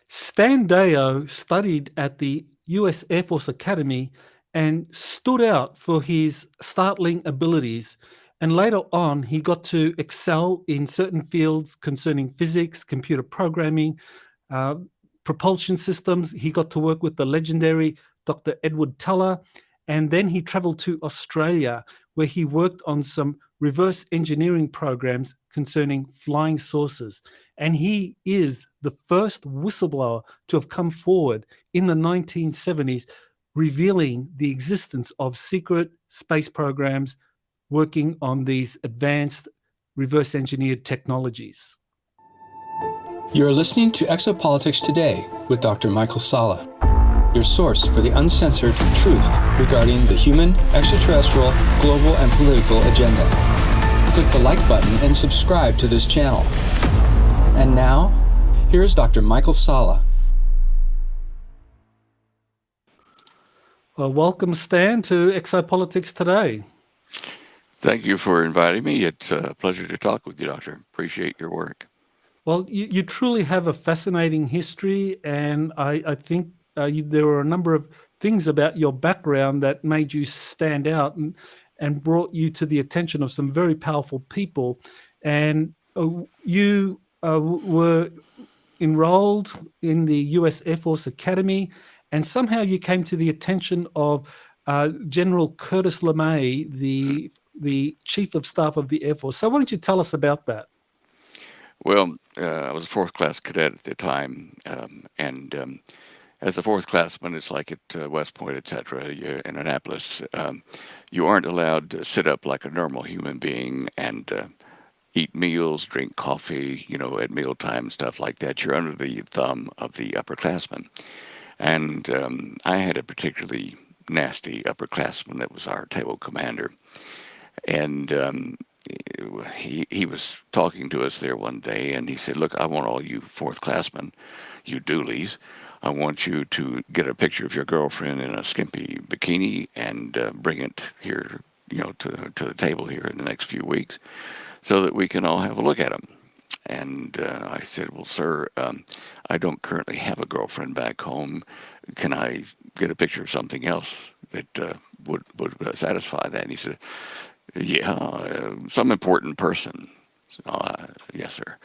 Stan Deyo studied at the US Air Force Academy and stood out for his startling abilities. And later on, he got to excel in certain fields concerning physics, computer programming, uh, propulsion systems. He got to work with the legendary Dr. Edward Teller. And then he traveled to Australia, where he worked on some reverse engineering programs concerning flying saucers. And he is the first whistleblower to have come forward in the 1970s, revealing the existence of secret space programs working on these advanced reverse engineered technologies. You're listening to Exopolitics Today with Dr. Michael Salla, your source for the uncensored truth regarding the human, extraterrestrial, global, and political agenda. Click the like button and subscribe to this channel. And now, here's Dr. Michael Salla. Well, welcome, Stan, to Exopolitics Today. Thank you for inviting me. It's a pleasure to talk with you, Doctor. Appreciate your work. Well, you truly have a fascinating history, and I think there were a number of things about your background that made you stand out and brought you to the attention of some very powerful people. And you were enrolled in the US Air Force Academy, and somehow you came to the attention of General Curtis LeMay, the Chief of Staff of the Air Force. So why don't you tell us about that? Well, I was a fourth class cadet at the time, and as a fourth classman, it's like at West Point, etc., in Annapolis, you aren't allowed to sit up like a normal human being and eat meals, drink coffee, at mealtime, stuff like that. You're under the thumb of the upperclassmen. And I had a particularly nasty upperclassman that was our table commander. And he was talking to us there one day, and he said, "Look, I want all you fourth classmen, you doolies, I want you to get a picture of your girlfriend in a skimpy bikini and bring it here, to the table here in the next few weeks, so that we can all have a look at them." And I said, "Well, sir, I don't currently have a girlfriend back home. Can I get a picture of something else that would satisfy that?" And he said, "Yeah, some important person." So, yes, sir.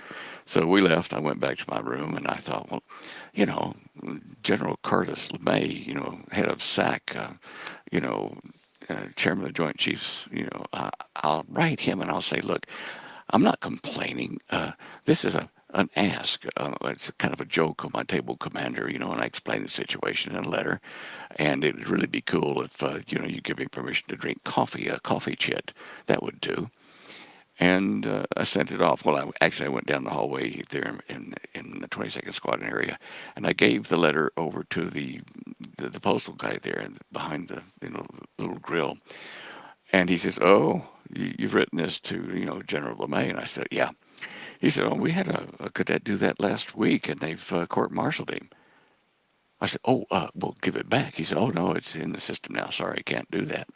So we left. I went back to my room, and I thought, well, General Curtis LeMay, head of SAC, chairman of the Joint Chiefs, I'll write him and I'll say, "Look, I'm not complaining. This is an ask. It's kind of a joke on my table commander, and I explain the situation in a letter. And it'd really be cool if, you give me permission to drink coffee, a coffee chit. That would do." And I sent it off. Well, I went down the hallway there in the 22nd Squadron area, and I gave the letter over to the postal guy there behind the little grill. And he says, "Oh, you've written this to, General LeMay." And I said, "Yeah." He said, "Oh, we had a cadet do that last week, and they've court-martialed him." I said, "Oh, we'll give it back." He said, "Oh, no, it's in the system now. Sorry, can't do that."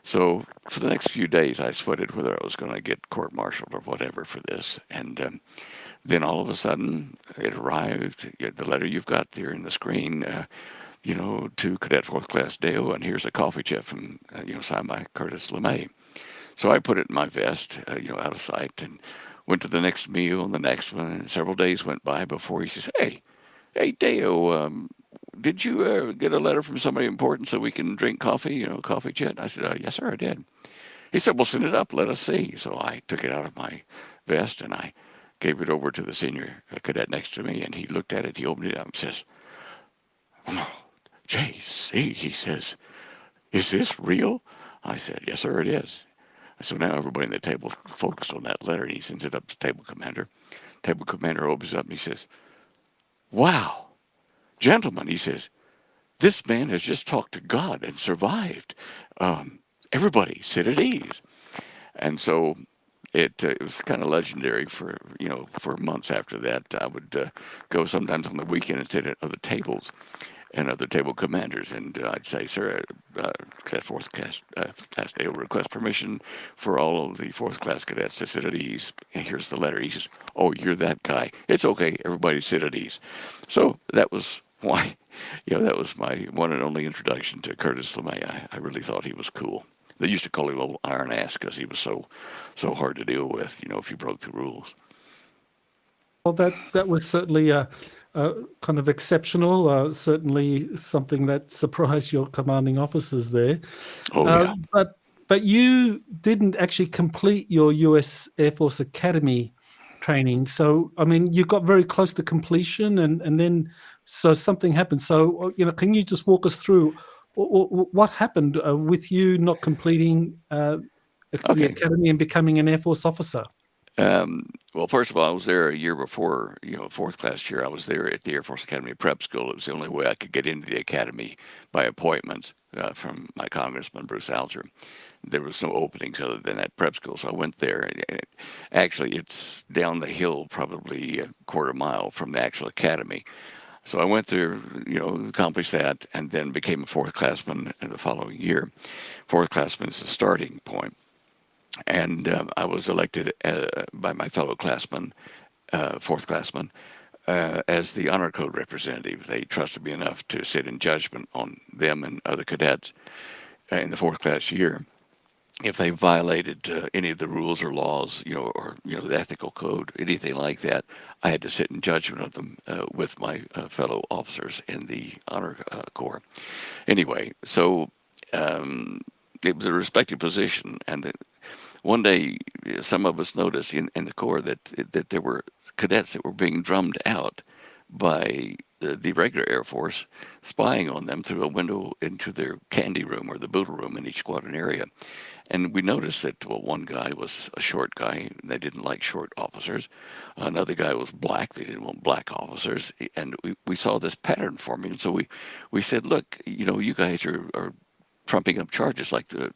So for the next few days, I sweated whether I was going to get court-martialed or whatever for this. And then all of a sudden, it arrived, the letter you've got there in the screen, to Cadet 4th Class Deyo, and here's a coffee chip from, signed by Curtis LeMay. So I put it in my vest, out of sight, and went to the next meal and the next one, and several days went by before he says, Hey, Deyo, did you get a letter from somebody important so we can drink coffee, coffee chat?" I said, "Yes, sir, I did." He said, "Well, send it up, let us see." So I took it out of my vest, and I gave it over to the senior cadet next to me, and he looked at it, he opened it up and says, "Oh, JC," he says, "is this real?" I said, "Yes, sir, it is." So now everybody in the table focused on that letter, and he sends it up to table commander. Table commander opens up and he says, "Wow, gentlemen," he says, "this man has just talked to God and survived. Everybody sit at ease." And so it was kind of legendary for months after that. I would go sometimes on the weekend and sit at other tables. and other table commanders. And I'd say, sir, Cadet Fourth Class Deyo request permission for all of the fourth class cadets to sit at ease. And here's the letter. He says, oh, you're that guy. It's okay. Everybody sit at ease. So that was why, that was my one and only introduction to Curtis LeMay. I really thought he was cool. They used to call him Old Iron Ass because he was so hard to deal with, if you broke the rules. Well, that was certainly kind of exceptional. Certainly something that surprised your commanding officers there. Oh, yeah. But you didn't actually complete your US Air Force Academy training. So, I mean, you got very close to completion, and then so something happened. So, can you just walk us through what happened with you not completing the Okay. academy and becoming an Air Force officer? Well, first of all, I was there a year before, fourth class year. I was there at the Air Force Academy Prep School. It was the only way I could get into the academy by appointment from my congressman, Bruce Alger. There was no openings other than at prep school, so I went there. And actually, it's down the hill, probably a quarter mile from the actual academy. So I went there, accomplished that, and then became a fourth classman in the following year. Fourth classman is the starting point. And I was elected by my fellow classmen, fourth classman, as the honor code representative. They trusted me enough to sit in judgment on them and other cadets in the fourth class year. If they violated any of the rules or laws, or the ethical code, anything like that, I had to sit in judgment of them with my fellow officers in the honor corps. Anyway, so it was a respected position, and one day, some of us noticed in the Corps that there were cadets that were being drummed out by the regular Air Force, spying on them through a window into their candy room or the boodle room in each squadron area. And we noticed that, one guy was a short guy. They didn't like short officers. Another guy was black. They didn't want black officers. And we saw this pattern forming. And so we said, look, you guys are trumping up charges like the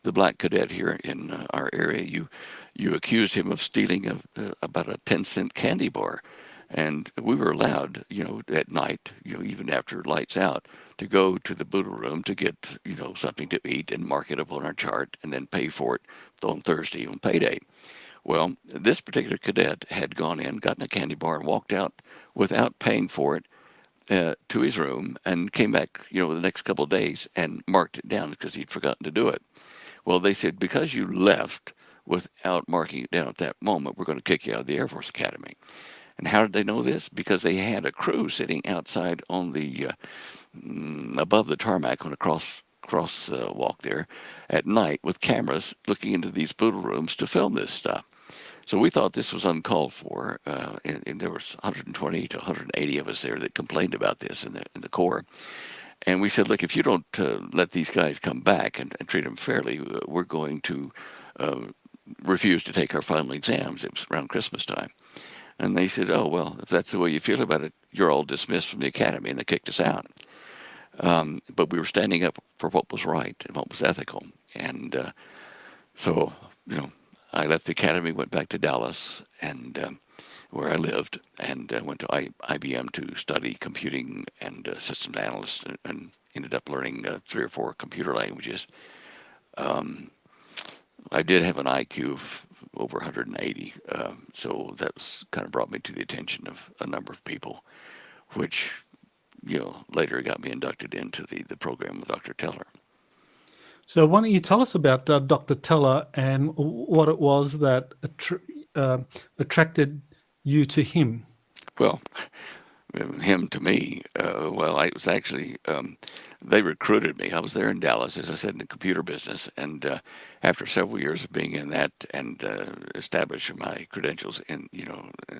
black cadet here in our area. You accused him of stealing about a 10-cent candy bar, and we were allowed, at night, even after lights out, to go to the boodle room to get something to eat and mark it up on our chart, and then pay for it on Thursday on payday. Well, this particular cadet had gone in, gotten a candy bar, and walked out without paying for it to his room, and came back, the next couple of days and marked it down because he'd forgotten to do it. Well, they said, because you left without marking it down at that moment, we're going to kick you out of the Air Force Academy. And how did they know this? Because they had a crew sitting outside on the above the tarmac on a cross walk there at night with cameras looking into these boodle rooms to film this stuff. So we thought this was uncalled for, and there was 120 to 180 of us there that complained about this in the Corps. And we said, look, if you don't let these guys come back and treat them fairly, we're going to refuse to take our final exams. It was around Christmas time. And they said, oh, well, if that's the way you feel about it, you're all dismissed from the academy, and they kicked us out. But we were standing up for what was right and what was ethical. And so, I left the academy, went back to Dallas, and where I lived, and went to IBM to study computing and systems analyst, and ended up learning 3 or 4 computer languages. I did have an IQ of over 180, so that was kind of brought me to the attention of a number of people, which later got me inducted into the program with Dr. Teller. So why don't you tell us about Dr. Teller and what it was that attracted you to him? Well, him to me, it was actually, they recruited me. I was there in Dallas, as I said, in the computer business. And after several years of being in that and establishing my credentials and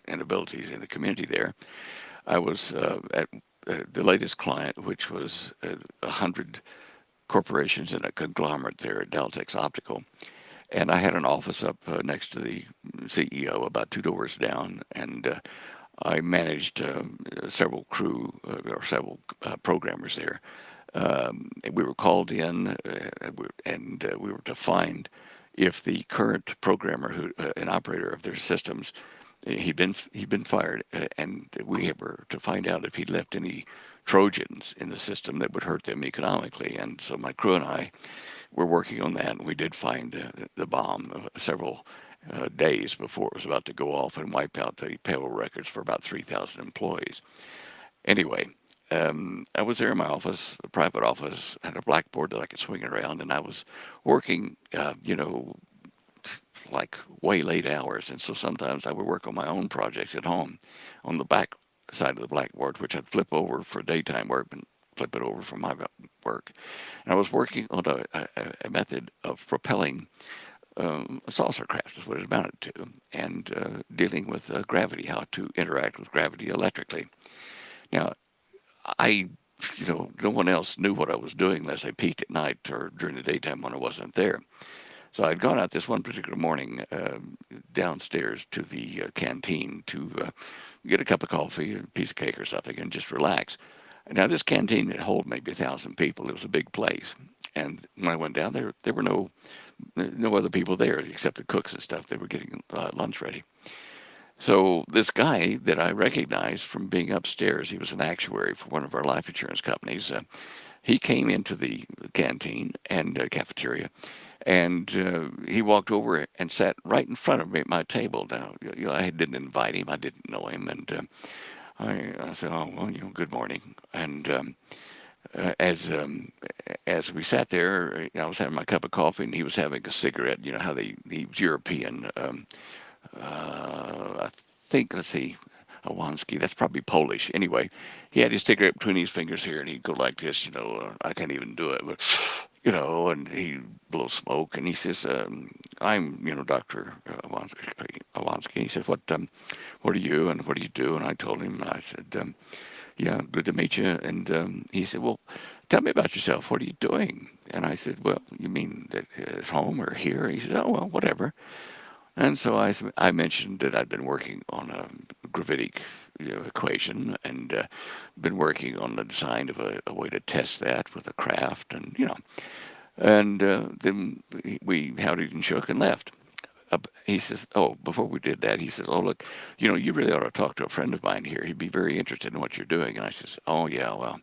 abilities in the community there, I was at the latest client, which was 100 corporations in a conglomerate there at Deltex Optical. And I had an office up next to the CEO, about 2 doors down, and I managed several crew or several programmers there. We were called in, and we were to find if the current programmer, an operator of their systems, He'd been fired, and we were to find out if he'd left any Trojans in the system that would hurt them economically. And so my crew and I were working on that, and we did find the bomb several days before it was about to go off and wipe out the payroll records for about 3,000 employees. Anyway, I was there in my office, a private office, had a blackboard that I could swing around, and I was working, like way late hours. And so sometimes I would work on my own projects at home on the back side of the blackboard, which I'd flip over for daytime work and flip it over for my work. And I was working on a method of propelling a saucer craft, is what it amounted to, and dealing with gravity, how to interact with gravity electrically. Now, no one else knew what I was doing unless I peeked at night or during the daytime when I wasn't there. So I'd gone out this one particular morning downstairs to the canteen to get a cup of coffee, a piece of cake or something, and just relax. Now this canteen had hold maybe 1,000 people. It was a big place, and when I went down there were no other people there except the cooks and stuff. They were getting lunch ready. So this guy that I recognized from being upstairs, he was an actuary for one of our life insurance companies. He came into the canteen and cafeteria, and he walked over and sat right in front of me at my table. Now, I didn't invite him; I didn't know him, and I said, "Oh well, good morning." And as we sat there, I was having my cup of coffee, and he was having a cigarette. You know how he was European. I think, let's see, Awanski, that's probably Polish. Anyway, he had his cigarette between his fingers here, and he'd go like this, I can't even do it, but, and he'd blow smoke, and he says, I'm, Dr. Awanski. He says, what are you, and what do you do? And I told him, I said, yeah, good to meet you. And he said, well, tell me about yourself. What are you doing? And I said, well, you mean at home or here? He said, oh, well, whatever. And so I mentioned that I'd been working on a gravitic equation and been working on the design of a way to test that with a craft, and then we howdied and shook and left. He says, oh, before we did that, he says, oh, look, you really ought to talk to a friend of mine here. He'd be very interested in what you're doing. And I says, oh, yeah, well,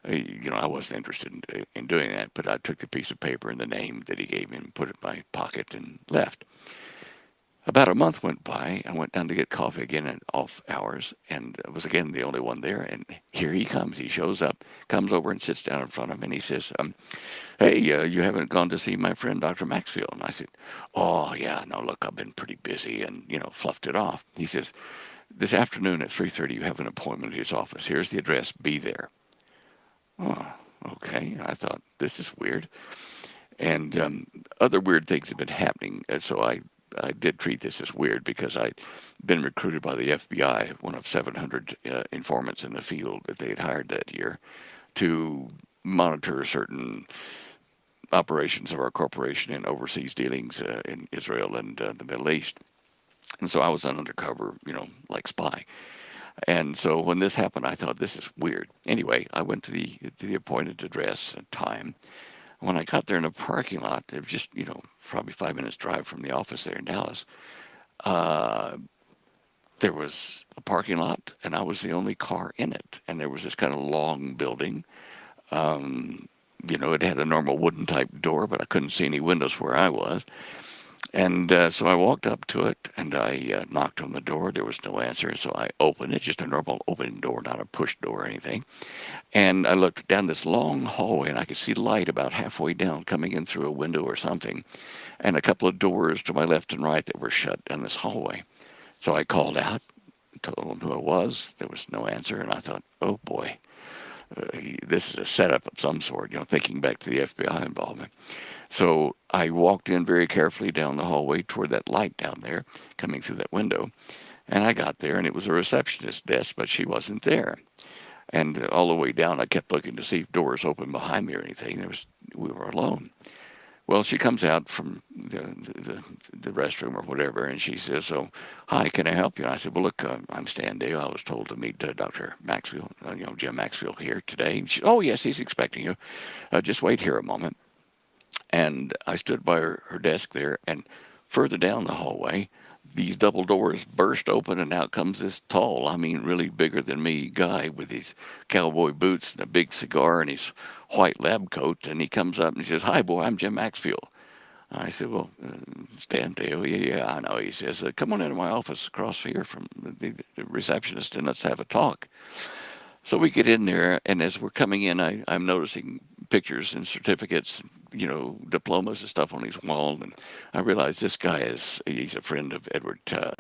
I wasn't interested in doing that, but I took the piece of paper and the name that he gave me and put it in my pocket and left. About a month went by. I went down to get coffee again at off hours, and was again the only one there. And here he comes. He shows up, comes over and sits down in front of me, and he says, hey, you haven't gone to see my friend Dr. Maxfield? And I said, oh, yeah, no, look, I've been pretty busy, and, fluffed it off. He says, this afternoon at 3:30, you have an appointment at his office. Here's the address. Be there. Oh, okay. I thought, this is weird. And other weird things have been happening, so I did treat this as weird because I'd been recruited by the FBI, one of 700 informants in the field that they had hired that year, to monitor certain operations of our corporation in overseas dealings in Israel and the Middle East. And so I was an undercover, like spy. And so when this happened, I thought, this is weird. Anyway, I went to the appointed address and time. When I got there in a parking lot, it was just, probably 5 minutes drive from the office there in Dallas. There was a parking lot, and I was the only car in it. And there was this kind of long building. It had a normal wooden type door, but I couldn't see any windows where I was. And so I walked up to it, and I knocked on the door. There was no answer, so I opened it, just a normal opening door, not a push door or anything. And I looked down this long hallway, and I could see light about halfway down coming in through a window or something, and a couple of doors to my left and right that were shut down this hallway. So I called out, told them who it was. There was no answer, and I thought, oh boy, this is a setup of some sort, thinking back to the FBI involvement. So I walked in very carefully down the hallway toward that light down there, coming through that window. And I got there, and it was a receptionist's desk, but she wasn't there. And all the way down, I kept looking to see if doors opened behind me or anything. We were alone. Well, she comes out from the restroom or whatever, and she says, so, hi, can I help you? And I said, well, look, I'm Stan Deyo. I was told to meet Dr. Maxfield, Jim Maxfield here today. And she said, oh, yes, he's expecting you. Just wait here a moment. And I stood by her desk there, and further down the hallway, these double doors burst open, and out comes this tall, I mean, really bigger than me guy with his cowboy boots and a big cigar and his white lab coat. And he comes up and he says, "Hi, boy, I'm Jim Maxfield." I said, "Well, Stan Deyo, yeah, I know." He says, "Come on into my office across here from the receptionist and let's have a talk." So we get in there, and as we're coming in, I'm noticing pictures and certificates, diplomas and stuff on his wall, and I realize this guy he's a friend of Edward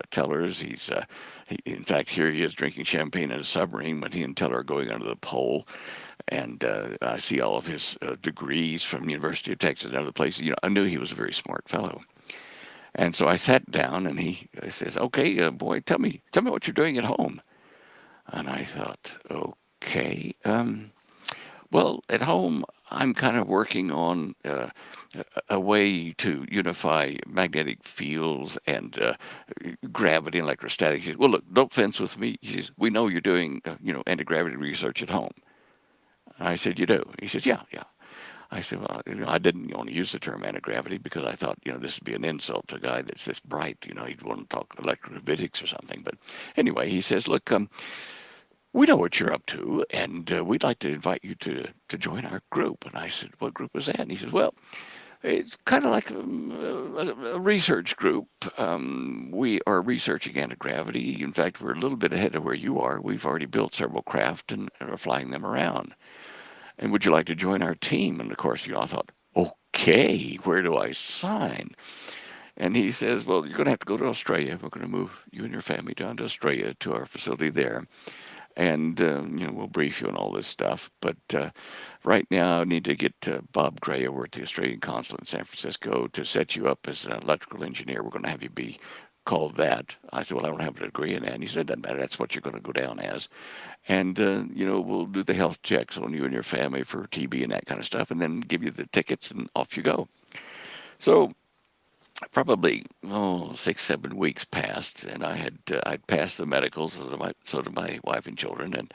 Teller's. In fact, here he is drinking champagne in a submarine when he and Teller are going under the pole, and I see all of his degrees from the University of Texas and other places. I knew he was a very smart fellow. And so I sat down, and he says, "Okay, boy, tell me what you're doing at home." And I thought, okay, well, at home, I'm kind of working on a way to unify magnetic fields and gravity and electrostatics. He says, "Well, look, don't fence with me." He says, "We know you're doing, anti-gravity research at home." And I said, "You do?" He says, "Yeah, yeah." I said, "Well, I didn't want to use the term anti-gravity because I thought, this would be an insult to a guy that's this bright. He'd want to talk electrogravitics or something." But anyway, he says, "Look, we know what you're up to, and we'd like to invite you to join our group." And I said, "What group is that?" And he says, "Well, it's kind of like a research group. We are researching anti-gravity. In fact, we're a little bit ahead of where you are. We've already built several craft and are flying them around. And would you like to join our team?" And of course, I thought, okay, where do I sign? And he says, "Well, you're going to have to go to Australia. We're going to move you and your family down to Australia to our facility there. And, we'll brief you on all this stuff. But right now, I need to get Bob Gray over at the Australian consulate in San Francisco to set you up as an electrical engineer. We're going to have you be called that." I said, "Well, I don't have a degree in that." And he said, "Doesn't matter. That's what you're going to go down as. And, we'll do the health checks on you and your family for TB and that kind of stuff, and then give you the tickets, and off you go." So probably 6-7 weeks passed, and I'd passed the medicals, so did my wife and children, and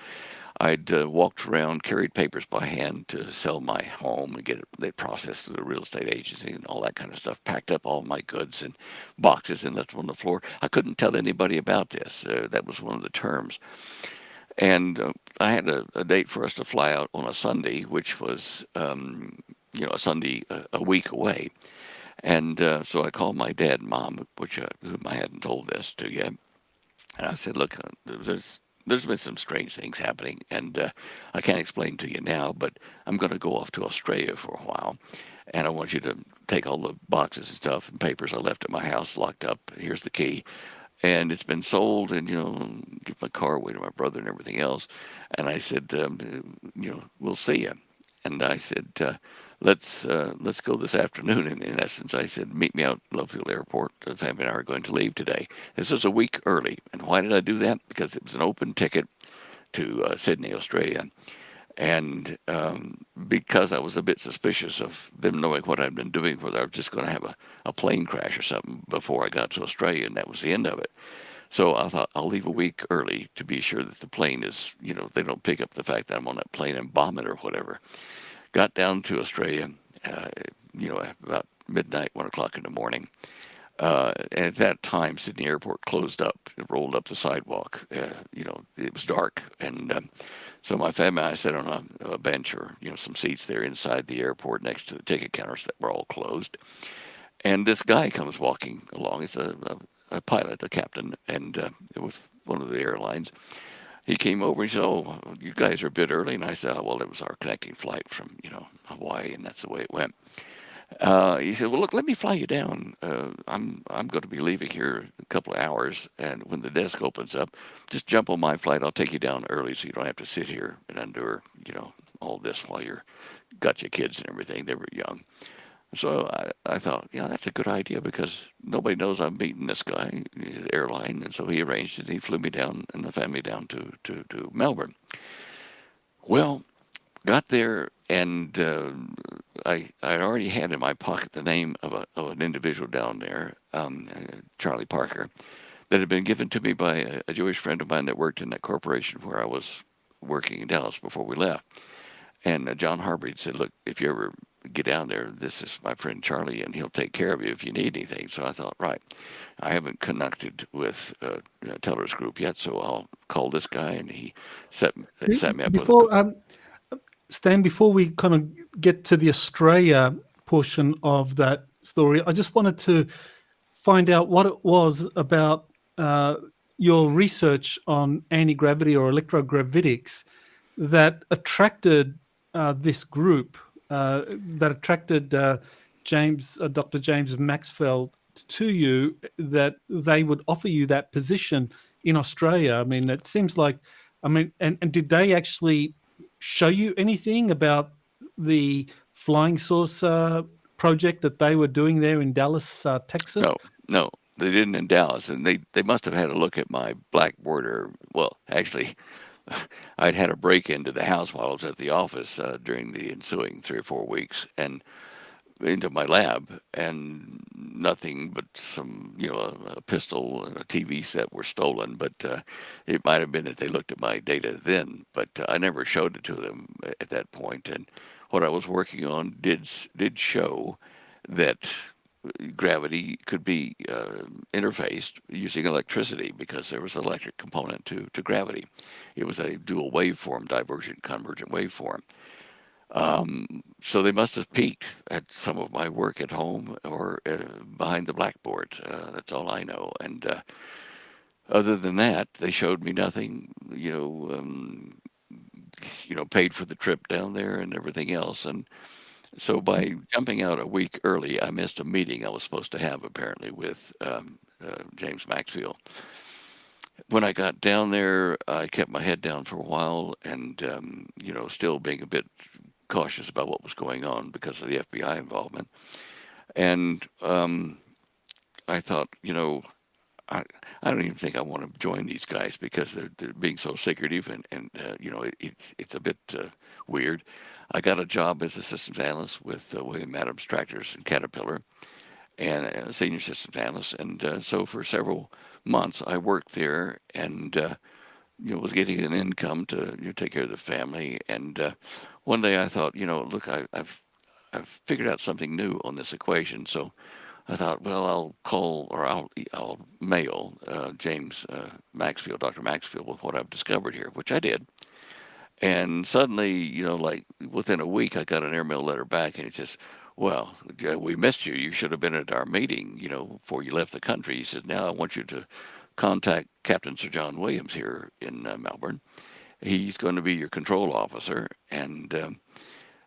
I'd walked around, carried papers by hand to sell my home and get it processed through the real estate agency and all that kind of stuff. Packed up all my goods in boxes and left them on the floor. I couldn't tell anybody about this. That was one of the terms. And I had a date for us to fly out on a Sunday, which was a Sunday a week away. And so I called my dad and mom, whom I hadn't told this to yet. And I said, "Look, there's been some strange things happening, and I can't explain to you now, but I'm going to go off to Australia for a while. And I want you to take all the boxes and stuff and papers I left at my house locked up. Here's the key. And it's been sold, and, give my car away to my brother and everything else." And I said, "We'll see you." And I said, let's go this afternoon." In essence, I said, "Meet me out at Lovefield Airport. The family and I are going to leave today." This was a week early. And why did I do that? Because it was an open ticket to Sydney, Australia. And because I was a bit suspicious of them knowing what I'd been doing, whether I was just going to have a plane crash or something before I got to Australia, and that was the end of it. So I thought, I'll leave a week early to be sure that the plane is, they don't pick up the fact that I'm on that plane and bomb it or whatever. Got down to Australia, about midnight, 1 o'clock in the morning. And at that time, Sydney Airport closed up. It rolled up the sidewalk. It was dark. And so my family and I sat on a bench or, some seats there inside the airport next to the ticket counters that were all closed. And this guy comes walking along. He's a pilot, a captain, and it was one of the airlines. He came over and he said, "Oh, you guys are a bit early." And I said, "Oh, well, it was our connecting flight from, Hawaii, and that's the way it went." He said, "Well, look, let me fly you down. I'm going to be leaving here a couple of hours, and when the desk opens up, just jump on my flight. I'll take you down early so you don't have to sit here and endure, all this while you're got your kids and everything." They were young. So I thought, that's a good idea because nobody knows I'm meeting this guy, his airline. And so he arranged it. He flew me down and the family down to Melbourne. Well, got there, and I already had in my pocket the name of an individual down there, Charlie Parker, that had been given to me by a Jewish friend of mine that worked in that corporation where I was working in Dallas before we left. And John Harbridge said, "Look, if you ever get down there. This is my friend Charlie, and he'll take care of you if you need anything. So I thought, right, I haven't connected with Teller's group yet, so I'll call this guy, and he set me up with a. Before Stan, before we kind of get to the Australia portion of that story, I just wanted to find out what it was about your research on anti-gravity or electrogravitics that attracted this group, that attracted Dr. James Maxfield to you, that they would offer you that position in Australia. I mean, it seems like, and did they actually show you anything about the flying saucer project that they were doing there in Dallas, Texas? No, they didn't in Dallas, and they must have had a look at my blackboard, or well, actually, I'd had a break into the house while I was at the office during the ensuing 3 or 4 weeks, and into my lab, and nothing but some, a pistol and a TV set were stolen. But it might have been that they looked at my data then, but I never showed it to them at that point. And what I was working on did show that gravity could be interfaced using electricity, because there was an electric component to gravity. It was a dual waveform, divergent convergent waveform. So they must have peeked at some of my work at home or behind the blackboard. That's all I know. And other than that, they showed me nothing. Paid for the trip down there and everything else. And so by jumping out a week early, I missed a meeting I was supposed to have apparently with James Maxfield. When I got down there, I kept my head down for a while, and still being a bit cautious about what was going on because of the FBI involvement. And I thought, I don't even think I want to join these guys, because they're being so secretive, and it's a bit weird. I got a job as a systems analyst with William Adams Tractors and Caterpillar, and a senior systems analyst. And so for several months, I worked there, and was getting an income to take care of the family. And one day I thought, look, I've figured out something new on this equation. So I thought, well, I'll call, or I'll mail James Maxfield, Dr. Maxfield, with what I've discovered here, which I did. And suddenly, like within a week, I got an airmail letter back, and it says, well, we missed you. You should have been at our meeting, before you left the country. He said, now I want you to contact Captain Sir John Williams here in Melbourne. He's going to be your control officer. And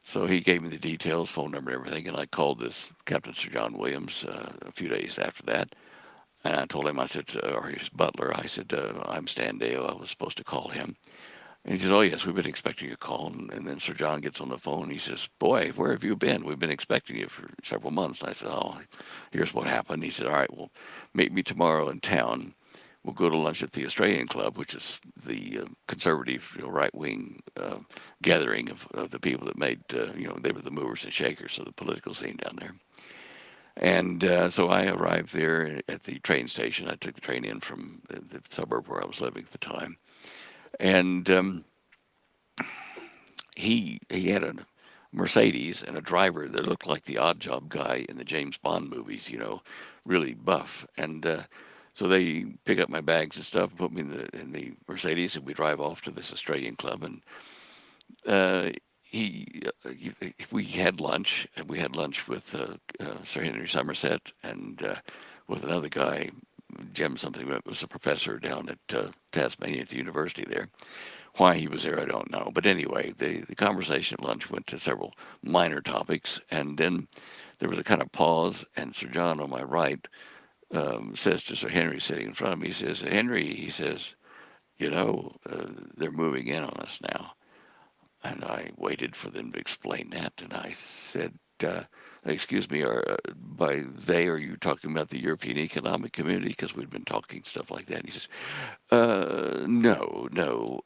so he gave me the details, phone number, and everything. And I called this Captain Sir John Williams a few days after that. And I told him, I said, or his butler, I said, I'm Stan Deyo. I was supposed to call him. And he says, oh, yes, we've been expecting your call. And then Sir John gets on the phone. He says, boy, where have you been? We've been expecting you for several months. And I said, oh, here's what happened. He said, all right, well, meet me tomorrow in town. We'll go to lunch at the Australian Club, which is the conservative, right-wing gathering of the people that made, they were the movers and shakers of the political scene down there. And so I arrived there at the train station. I took the train in from the suburb where I was living at the time. And he had a Mercedes and a driver that looked like the odd job guy in the James Bond movies, really buff. And so they pick up my bags and stuff, put me in the Mercedes, and we drive off to this Australian club. And we had lunch, and we had lunch with Sir Henry Somerset and with another guy, Jim something, that was a professor down at Tasmania at the university there. Why he was there, I don't know. But anyway, the conversation at lunch went to several minor topics, and then there was a kind of pause, and Sir John on my right says to Sir Henry sitting in front of me, he says, Henry, he says, they're moving in on us now. And I waited for them to explain that, and I said, excuse me, by they, are you talking about the European Economic Community? Because we'd been talking stuff like that. And he says, no.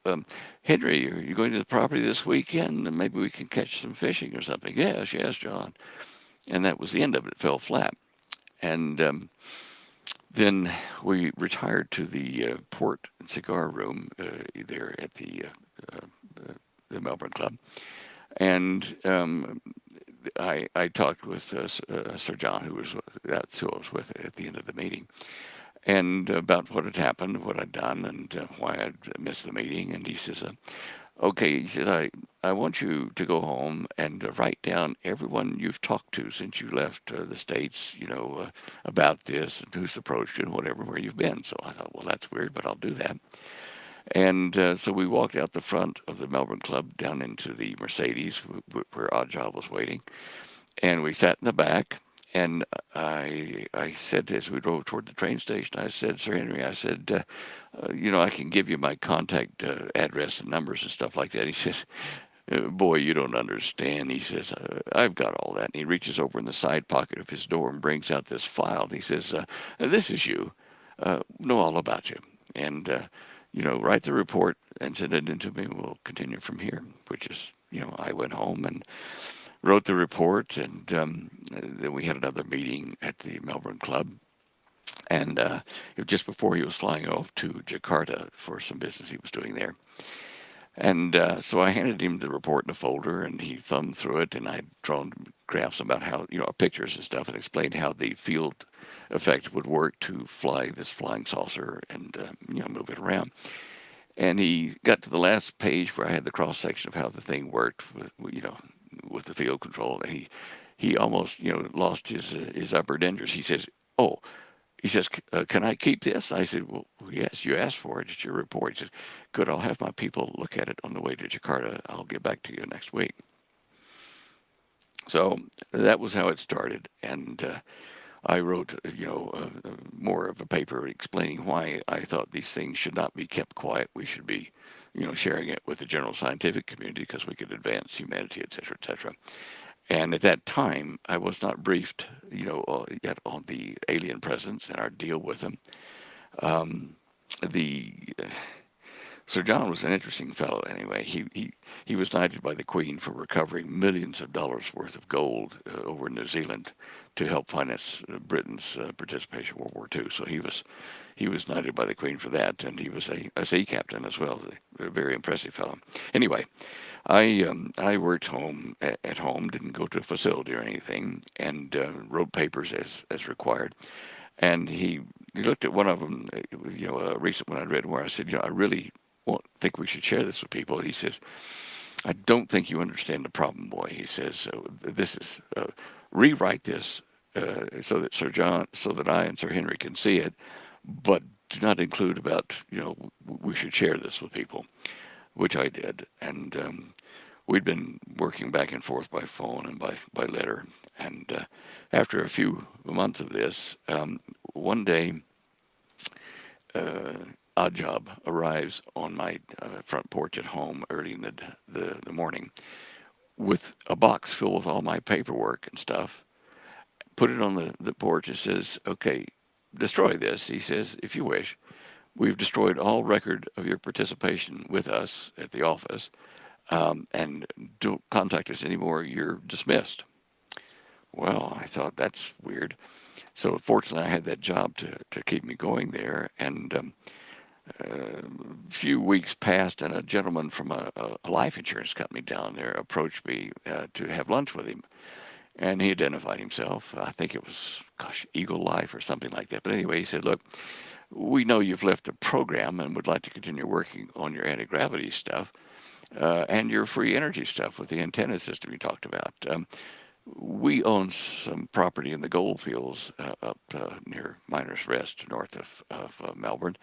Henry, are you going to the property this weekend? Maybe we can catch some fishing or something. Yes, John. And that was the end of it. It fell flat. And then we retired to the port and cigar room there at the Melbourne Club. And I talked with Sir John, that's who I was with at the end of the meeting, and about what had happened, what I'd done, and why I'd missed the meeting. And he says, okay, he says, I want you to go home and write down everyone you've talked to since you left the States, about this and who's approached you and whatever, where you've been. So I thought, well, that's weird, but I'll do that. And so we walked out the front of the Melbourne Club down into the Mercedes where Oddjob was waiting. And we sat in the back. And I said, as we drove toward the train station, I said, Sir Henry, I said, I can give you my contact address and numbers and stuff like that. He says, boy, you don't understand. He says, I've got all that. And he reaches over in the side pocket of his door and brings out this file. And he says, this is you. Know all about you. And, write the report and send it in to me. We'll continue from here, which is, I went home and wrote the report, and then we had another meeting at the Melbourne Club. And just before he was flying off to Jakarta for some business he was doing there. And so I handed him the report in a folder, and he thumbed through it, and I'd drawn graphs about how, pictures and stuff, and explained how the field effect would work to fly this flying saucer and, move it around. And he got to the last page where I had the cross section of how the thing worked with the field control. And he almost, lost his upper dentures. He says, oh, can I keep this? I said, well, yes, you asked for it. It's your report. He said, good, I'll have my people look at it on the way to Jakarta. I'll get back to you next week. So that was how it started. And I wrote, more of a paper explaining why I thought these things should not be kept quiet. We should be, sharing it with the general scientific community because we could advance humanity, et cetera, et cetera. And at that time, I was not briefed, yet on the alien presence and our deal with them. Sir John was an interesting fellow anyway. He was knighted by the Queen for recovering millions of dollars worth of gold over in New Zealand to help finance Britain's participation in World War II. So he was knighted by the Queen for that, and he was a sea captain as well. A very impressive fellow. Anyway, I worked at home, didn't go to a facility or anything, and wrote papers as required. And he looked at one of them, a recent one I read, where I said, I really think we should share this with people. He says, I don't think you understand the problem, boy. He says, this is rewrite this so that I and Sir Henry can see it, but do not include about we should share this with people, which I did. And we'd been working back and forth by phone and by letter. And after a few months of this, one day, Oddjob arrives on my front porch at home early in the morning with a box filled with all my paperwork and stuff. Put it on the porch and says, okay, destroy this. He says, if you wish. We've destroyed all record of your participation with us at the office, and don't contact us anymore. You're dismissed. Well, I thought that's weird. So fortunately, I had that job to keep me going there. And a few weeks passed, and a gentleman from a life insurance company down there approached me to have lunch with him. And he identified himself. I think it was, Eagle Life or something like that. But anyway, he said, look, we know you've left the program and would like to continue working on your anti-gravity stuff and your free energy stuff with the antenna system you talked about. We own some property in the gold fields up near Miners Rest, north of Melbourne,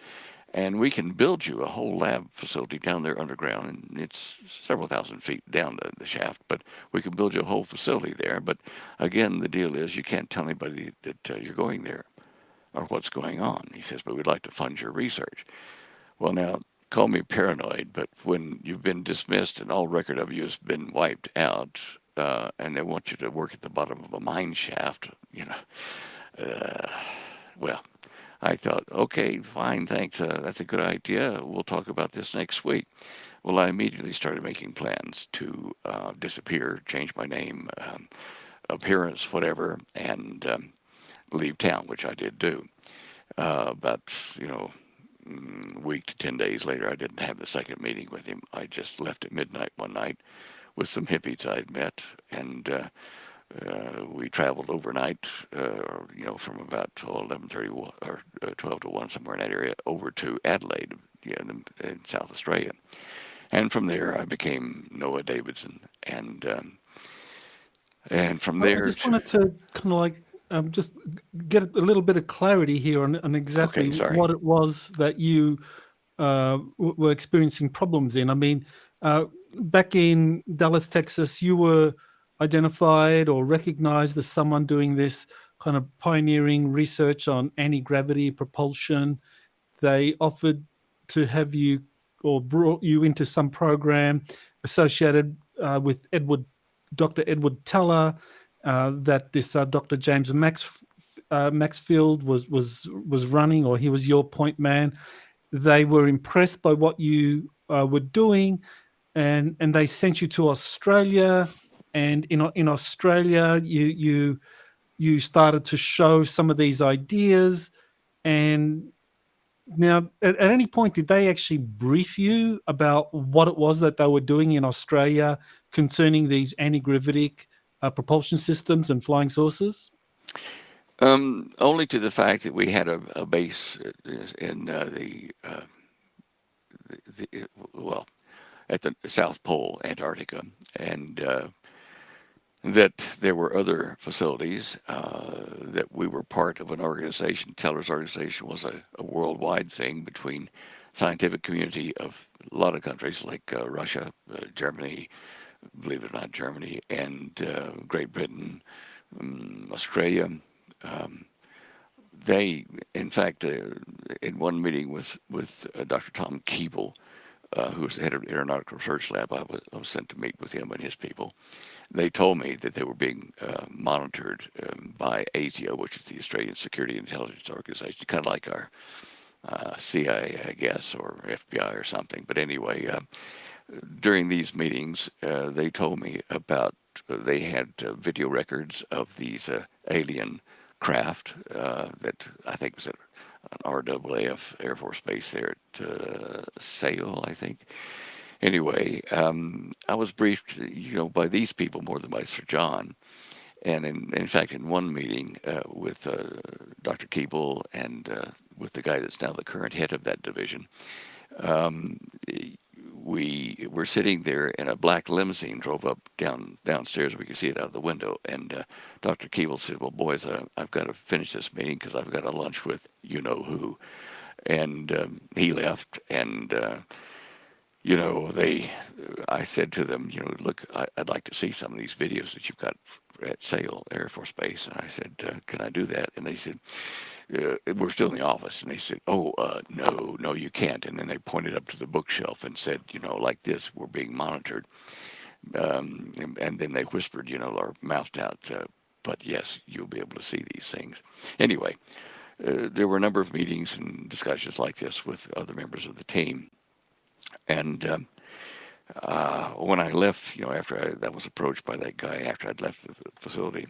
and we can build you a whole lab facility down there underground, and it's several thousand feet down the shaft, but we can build you a whole facility there. But again, the deal is you can't tell anybody that you're going there or what's going on. He says, but we'd like to fund your research. Well, now, call me paranoid, but when you've been dismissed and all record of you has been wiped out, and they want you to work at the bottom of a mine shaft, well, I thought, okay, fine, thanks. That's a good idea. We'll talk about this next week. Well, I immediately started making plans to disappear, change my name, appearance, whatever, and leave town, which I did do. About, week to 10 days later, I didn't have the second meeting with him. I just left at midnight one night with some hippies I'd met, and We traveled overnight, from about 11:30 or 12 to 1, somewhere in that area, over to Adelaide, in South Australia. And from there, I became Noah Davidson. And from I there just to, wanted to kind of like just get a little bit of clarity here on exactly okay, sorry. what it was that you were experiencing problems in. I mean, back in Dallas, Texas, you were identified or recognized as someone doing this kind of pioneering research on anti-gravity propulsion. They offered to have you or brought you into some program associated with Dr. Edward Teller, that this Dr. James Maxfield was running, or he was your point man. They were impressed by what you were doing, and they sent you to Australia. And in Australia, you started to show some of these ideas. And now, at any point, did they actually brief you about what it was that they were doing in Australia concerning these anti-gravitic propulsion systems and flying saucers? Only to the fact that we had a base in well, at the South Pole, Antarctica, and that there were other facilities, that we were part of an organization. Teller's organization was a worldwide thing between scientific community of a lot of countries like Russia, Germany, believe it or not, Germany, and Great Britain, Australia. Um, they, in fact, in one meeting with Dr. Tom Keeble, who was the head of the Aeronautical Research Lab, I was sent to meet with him and his people. They told me that they were being monitored by ASIO, which is the Australian Security Intelligence Organization, kind of like our CIA, I guess, or FBI or something. But anyway, during these meetings, they told me about they had video records of these alien craft that I think was at an RAAF Air Force Base there at Sale, I think. Anyway, I was briefed, by these people more than by Sir John. And in fact, in one meeting with Dr. Keeble and with the guy that's now the current head of that division, um, we were sitting there, and a black limousine drove up downstairs. We could see it out of the window. And Dr. Keeble said, "Well, boys, I've got to finish this meeting because I've got a lunch with you know who." And he left, and I said to them, look, I'd like to see some of these videos that you've got at Sale Air Force Base. And I said, can I do that? And they said, we're still in the office. And they said, oh, no, you can't. And then they pointed up to the bookshelf and said, like this, we're being monitored. And then they whispered, or mouthed out, but yes, you'll be able to see these things. Anyway, there were a number of meetings and discussions like this with other members of the team. And when I left, after I was approached by that guy after I'd left the facility,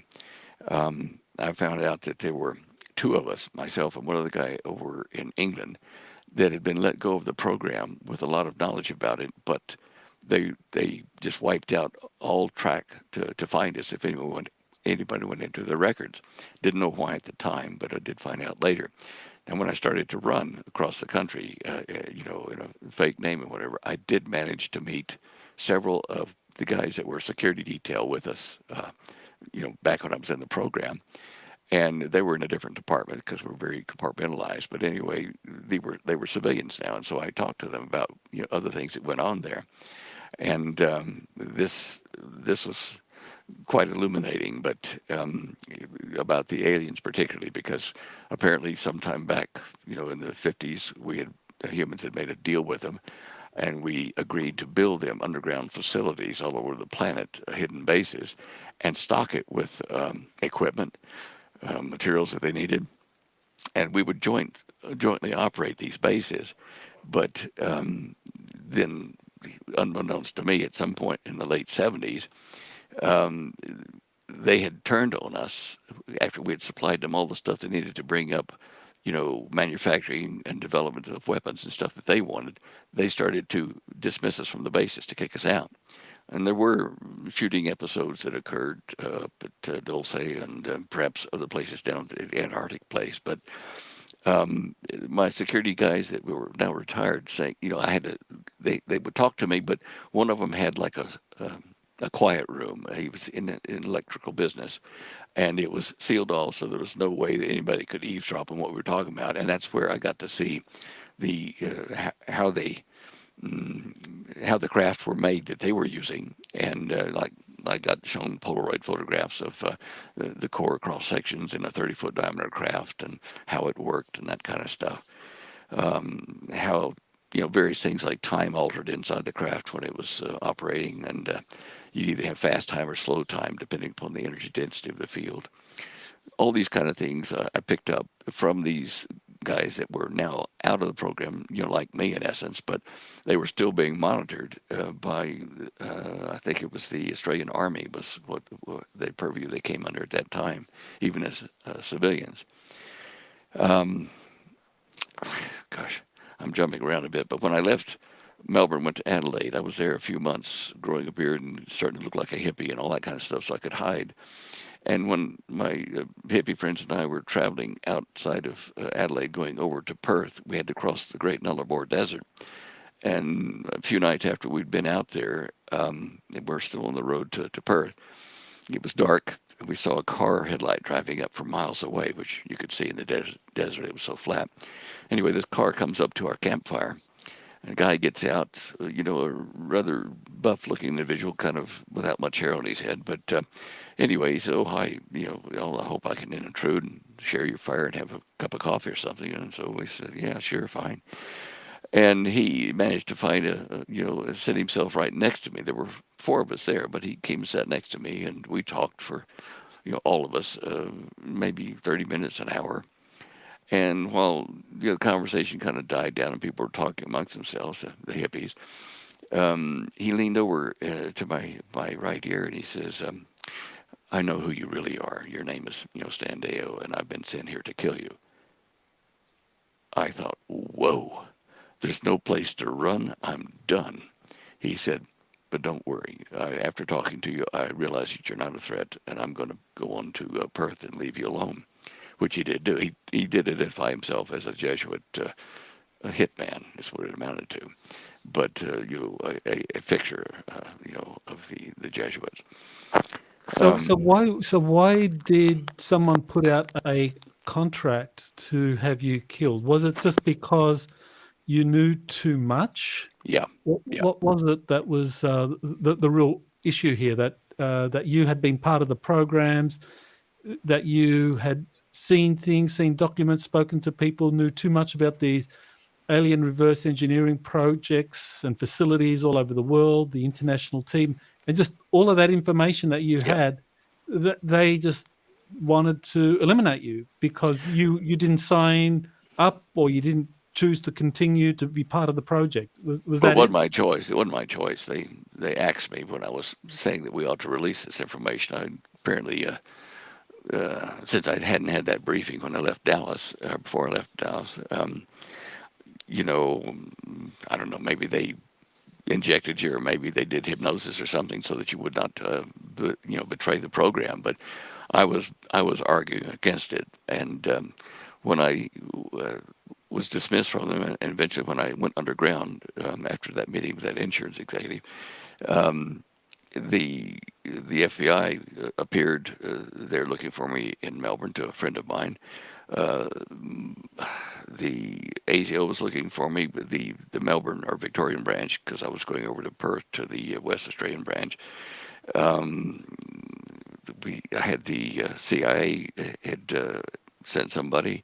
I found out that there were two of us, myself and one other guy over in England, that had been let go of the program with a lot of knowledge about it, but they just wiped out all track to find us if anybody went into the records. Didn't know why at the time, but I did find out later. And when I started to run across the country, in a fake name and whatever, I did manage to meet several of the guys that were security detail with us, back when I was in the program. And they were in a different department because we're very compartmentalized. But anyway, they were civilians now, and so I talked to them about other things that went on there. And this was quite illuminating, but about the aliens particularly, because apparently sometime back, in the 50s, humans had made a deal with them, and we agreed to build them underground facilities all over the planet, hidden bases, and stock it with equipment, materials that they needed, and we would jointly operate these bases. But then, unbeknownst to me, at some point in the late 70s, they had turned on us after we had supplied them all the stuff they needed to bring up, manufacturing and development of weapons and stuff that they wanted. They started to dismiss us from the bases, to kick us out. And there were shooting episodes that occurred up at Dulce and perhaps other places down at the Antarctic place. But my security guys that were now retired saying, I had to, they would talk to me, but one of them had like a quiet room. He was in an electrical business, and it was sealed off, so there was no way that anybody could eavesdrop on what we were talking about. And that's where I got to see the how they how the craft were made that they were using, and like I got shown Polaroid photographs of the core cross sections in a 30-foot diameter craft and how it worked and that kind of stuff. How various things like time altered inside the craft when it was operating, and you either have fast time or slow time depending upon the energy density of the field. All these kind of things I picked up from these guys that were now out of the program, like me in essence, but they were still being monitored by, I think it was the Australian Army was what the purview they came under at that time, even as civilians. Um, Gosh, I'm jumping around a bit, but when I left Melbourne, went to Adelaide, I was there a few months, growing a beard and starting to look like a hippie and all that kind of stuff, so I could hide. And when my hippie friends and I were traveling outside of Adelaide, going over to Perth, we had to cross the Great Nullarbor Desert. And a few nights after we'd been out there, we're still on the road to Perth. It was dark. We saw a car headlight driving up from miles away, which you could see in the desert. It was so flat. Anyway, this car comes up to our campfire. And a guy gets out, a rather buff-looking individual, kind of without much hair on his head. But anyway, he said, "Oh, hi, I hope I can intrude and share your fire and have a cup of coffee or something." And so we said, "Yeah, sure, fine." And he managed to find set himself right next to me. There were four of us there, but he came and sat next to me, and we talked for, all of us, maybe 30 minutes, an hour. And while the conversation kind of died down and people were talking amongst themselves, the hippies, he leaned over to my right ear and he says, "I know who you really are. Your name is, Stan Deyo, and I've been sent here to kill you." I thought, whoa, there's no place to run. I'm done. He said, "But don't worry. After talking to you, I realize that you're not a threat, and I'm going to go on to Perth and leave you alone," which he did do. He did identify himself as a Jesuit a hitman, is what it amounted to, but a fixture, of the Jesuits. So why did someone put out a contract to have you killed? Was it just because you knew too much? Yeah, yeah. What was it that was the real issue here? That you had been part of the programs, that you had seen things, seen documents, spoken to people, knew too much about these alien reverse engineering projects and facilities all over the world, the international team, and just all of that information that you Yeah. had, that they just wanted to eliminate you because you didn't sign up or you didn't choose to continue to be part of the project. Was But it that wasn't it? my choice. It wasn't my choice. They asked me when I was saying that we ought to release this information. I apparently, since I hadn't had that briefing when I left Dallas, before I left Dallas, I don't know, maybe they injected you, or maybe they did hypnosis or something so that you would not, betray the program. But I was arguing against it, and when I was dismissed from them, and eventually when I went underground after that meeting with that insurance executive, um, the FBI appeared there looking for me in Melbourne to a friend of mine. Uh, the ASIO was looking for me, but the Melbourne or Victorian branch, because I was going over to Perth to the West Australian branch. Um, I had the CIA had sent somebody,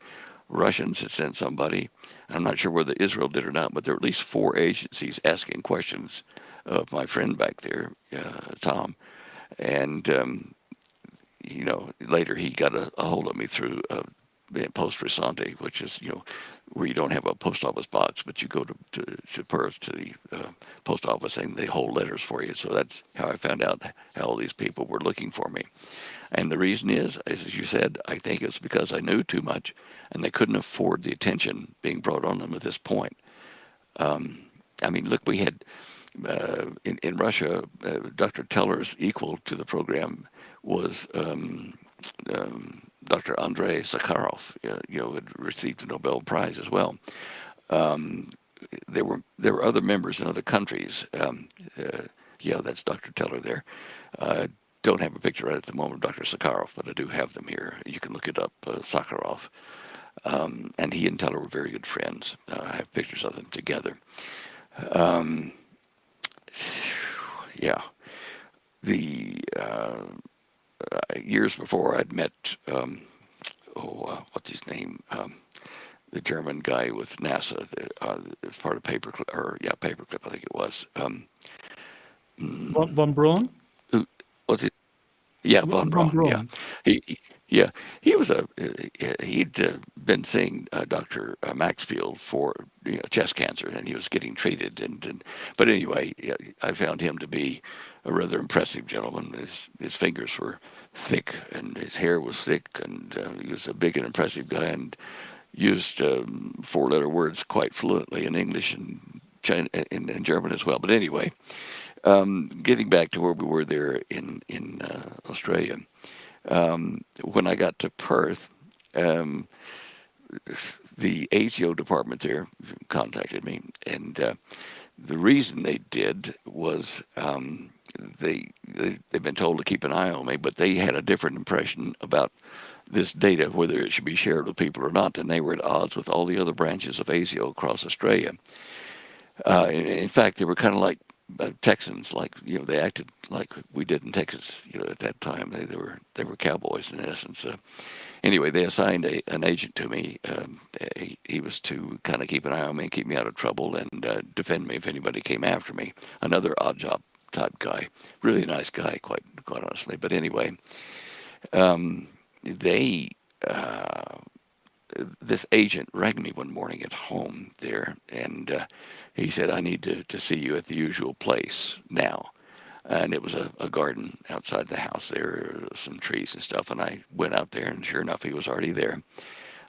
Russians had sent somebody. I'm not sure whether Israel did or not, but there were at least four agencies asking questions of my friend back there, Tom. And later he got a hold of me through post restante, which is where you don't have a post office box, but you go to Perth to the post office and they hold letters for you. So that's how I found out how all these people were looking for me. And the reason is, as you said, I think it's because I knew too much, and they couldn't afford the attention being brought on them at this point. I mean, look, we had in Russia, Dr. Teller's equal to the program was Dr. Andrei Sakharov. Had received a Nobel Prize as well. There were other members in other countries. That's Dr. Teller there. Don't have a picture right at the moment of Dr. Sakharov, but I do have them here. You can look it up, Sakharov. And he and Teller were very good friends. I have pictures of them together. The years before I'd met, what's his name? The German guy with NASA, as part of Paperclip, Paperclip, I think it was. Von Braun? What's it? Yeah, Von Braun. Yeah. He was he'd been seeing Dr. Maxfield for chest cancer, and he was getting treated. But anyway, I found him to be a rather impressive gentleman. His fingers were thick, and his hair was thick, and he was a big and impressive guy, and used 4-letter words quite fluently in English and in German as well. But anyway, getting back to where we were there in Australia, when I got to Perth, the ASIO department there contacted me, and the reason they did was they've been told to keep an eye on me, but they had a different impression about this data, whether it should be shared with people or not, and they were at odds with all the other branches of ASIO across Australia. In fact, they were kind of like Texans, like they acted like we did in Texas, at that time. They were cowboys in essence. Anyway, they assigned an agent to me. He was to kind of keep an eye on me and keep me out of trouble and defend me if anybody came after me. Another odd job type guy, really nice guy, quite honestly. But anyway, this agent rang me one morning at home there, and he said, I need to see you at the usual place now. And it was a garden outside the house. There were some trees and stuff, and I went out there, and sure enough, he was already there.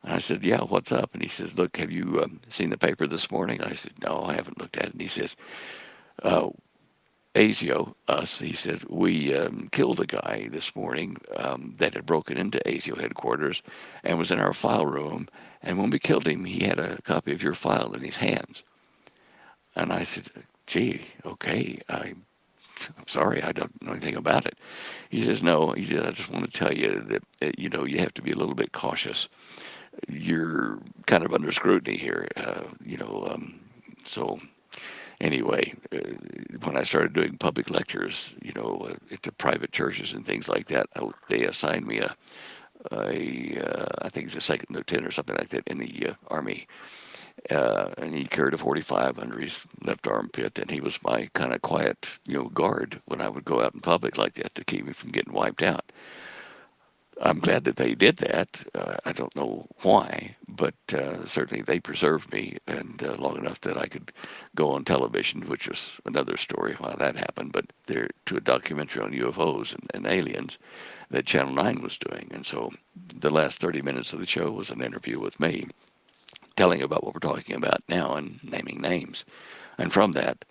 And I said, yeah, what's up? And he says, look, have you seen the paper this morning? I said, no, I haven't looked at it. And he says, ASIO, us, he said, we killed a guy this morning that had broken into ASIO headquarters and was in our file room. And when we killed him, he had a copy of your file in his hands. And I said, gee, okay, I'm sorry, I don't know anything about it. He says, no, he said, I just want to tell you that, you have to be a little bit cautious. You're kind of under scrutiny here, so... Anyway, when I started doing public lectures, to private churches and things like that, they assigned me I think it's a second lieutenant or something like that in the Army. And he carried a .45 under his left armpit, and he was my kind of quiet, guard when I would go out in public like that to keep me from getting wiped out. I'm glad that they did that. I don't know why, but certainly they preserved me and long enough that I could go on television, which was another story why that happened, but there to a documentary on UFOs and aliens that Channel 9 was doing. And so the last 30 minutes of the show was an interview with me, telling about what we're talking about now and naming names. And from that,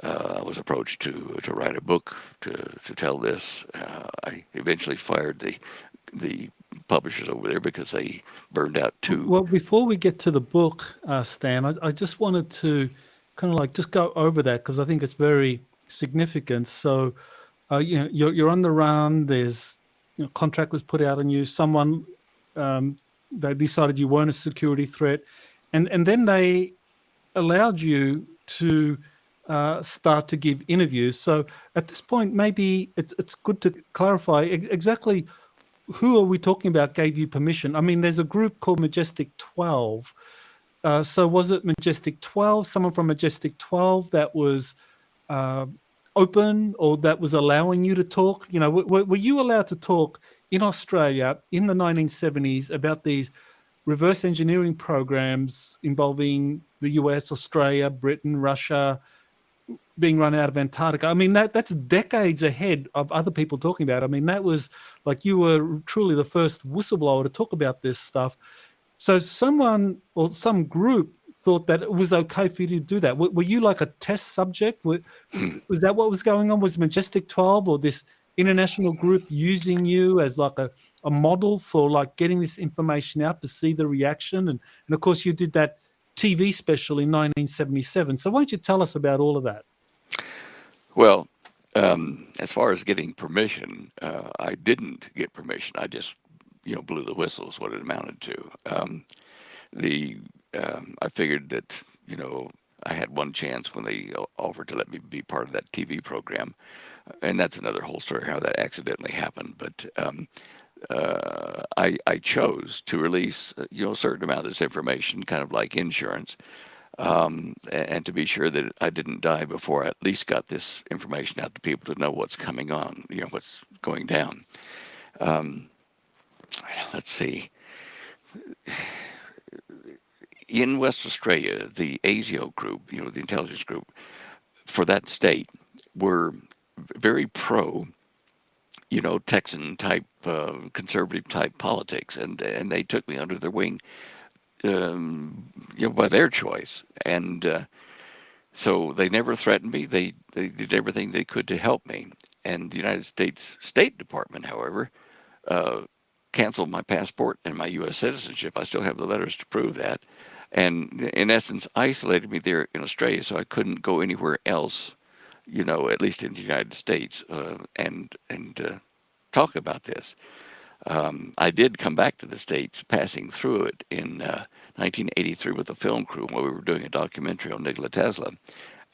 I was approached to write a book to tell this. I eventually fired the publishers over there because they burned out too. Well, before we get to the book, Stan, I just wanted to kind of just go over that because I think it's very significant. So, you're on the run. There's contract was put out on you. Someone they decided you weren't a security threat, and then they allowed you to start to give interviews. So at this point, maybe it's good to clarify exactly who are we talking about gave you permission. I mean, there's a group called Majestic 12. So was it Majestic 12, someone from Majestic 12 that was open or that was allowing you to talk? Were you allowed to talk in Australia in the 1970s about these reverse engineering programs involving the US, Australia, Britain, Russia, being run out of Antarctica? I mean, that's decades ahead of other people talking about it. I mean, that was like you were truly the first whistleblower to talk about this stuff. So someone or some group thought that it was okay for you to do that? Were you like a test subject? Was that what was going on? Was Majestic 12 or this international group using you as like a model for like getting this information out to see the reaction? And of course, you did that TV special in 1977. So why don't you tell us about all of that? Well, as far as getting permission, I didn't get permission. I just, blew the whistle is what it amounted to. I figured that, I had one chance when they offered to let me be part of that TV program, and that's another whole story how that accidentally happened. But I chose to release, a certain amount of this information, kind of like insurance, and to be sure that I didn't die before I at least got this information out to people to know what's coming on, what's going down. Let's see. In West Australia, the ASIO group, the intelligence group for that state, were very pro, Texan type, conservative type politics, and they took me under their wing, by their choice, and so they never threatened me. They did everything they could to help me. And the United States State Department, however, canceled my passport and my U.S. citizenship. I still have the letters to prove that. And in essence, isolated me there in Australia, so I couldn't go anywhere else, at least in the United States, and talk about this. I did come back to the States, passing through it in 1983 with a film crew while we were doing a documentary on Nikola Tesla.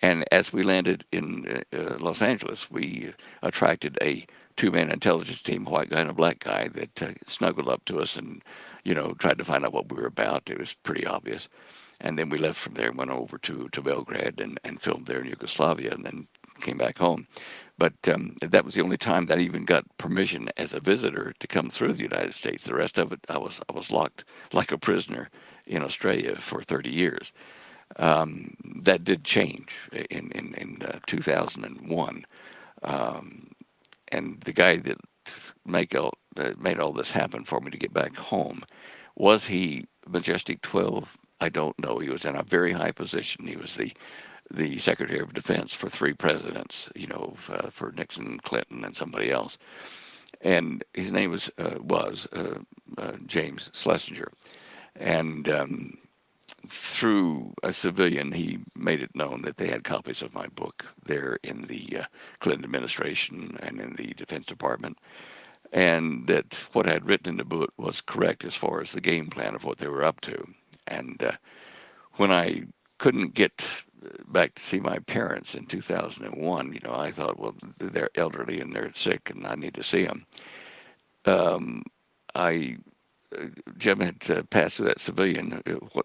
And as we landed in Los Angeles, we attracted a two-man intelligence team, a white guy and a black guy, that snuggled up to us and, tried to find out what we were about. It was pretty obvious. And then we left from there and went over to Belgrade and filmed there in Yugoslavia and then came back home. But that was the only time that I even got permission as a visitor to come through the United States. The rest of it, I was locked like a prisoner in Australia for 30 years. That did change in 2001. And the guy that made all this happen for me to get back home, was he Majestic 12? I don't know. He was in a very high position. He was the Secretary of Defense for 3 presidents, for Nixon, Clinton, and somebody else. And his name was James Schlesinger. And through a civilian, he made it known that they had copies of my book there in the Clinton administration and in the Defense Department, and that what I had written in the book was correct as far as the game plan of what they were up to. And when I couldn't get back to see my parents in 2001, I thought, well, they're elderly and they're sick and I need to see them. Jim had passed to that civilian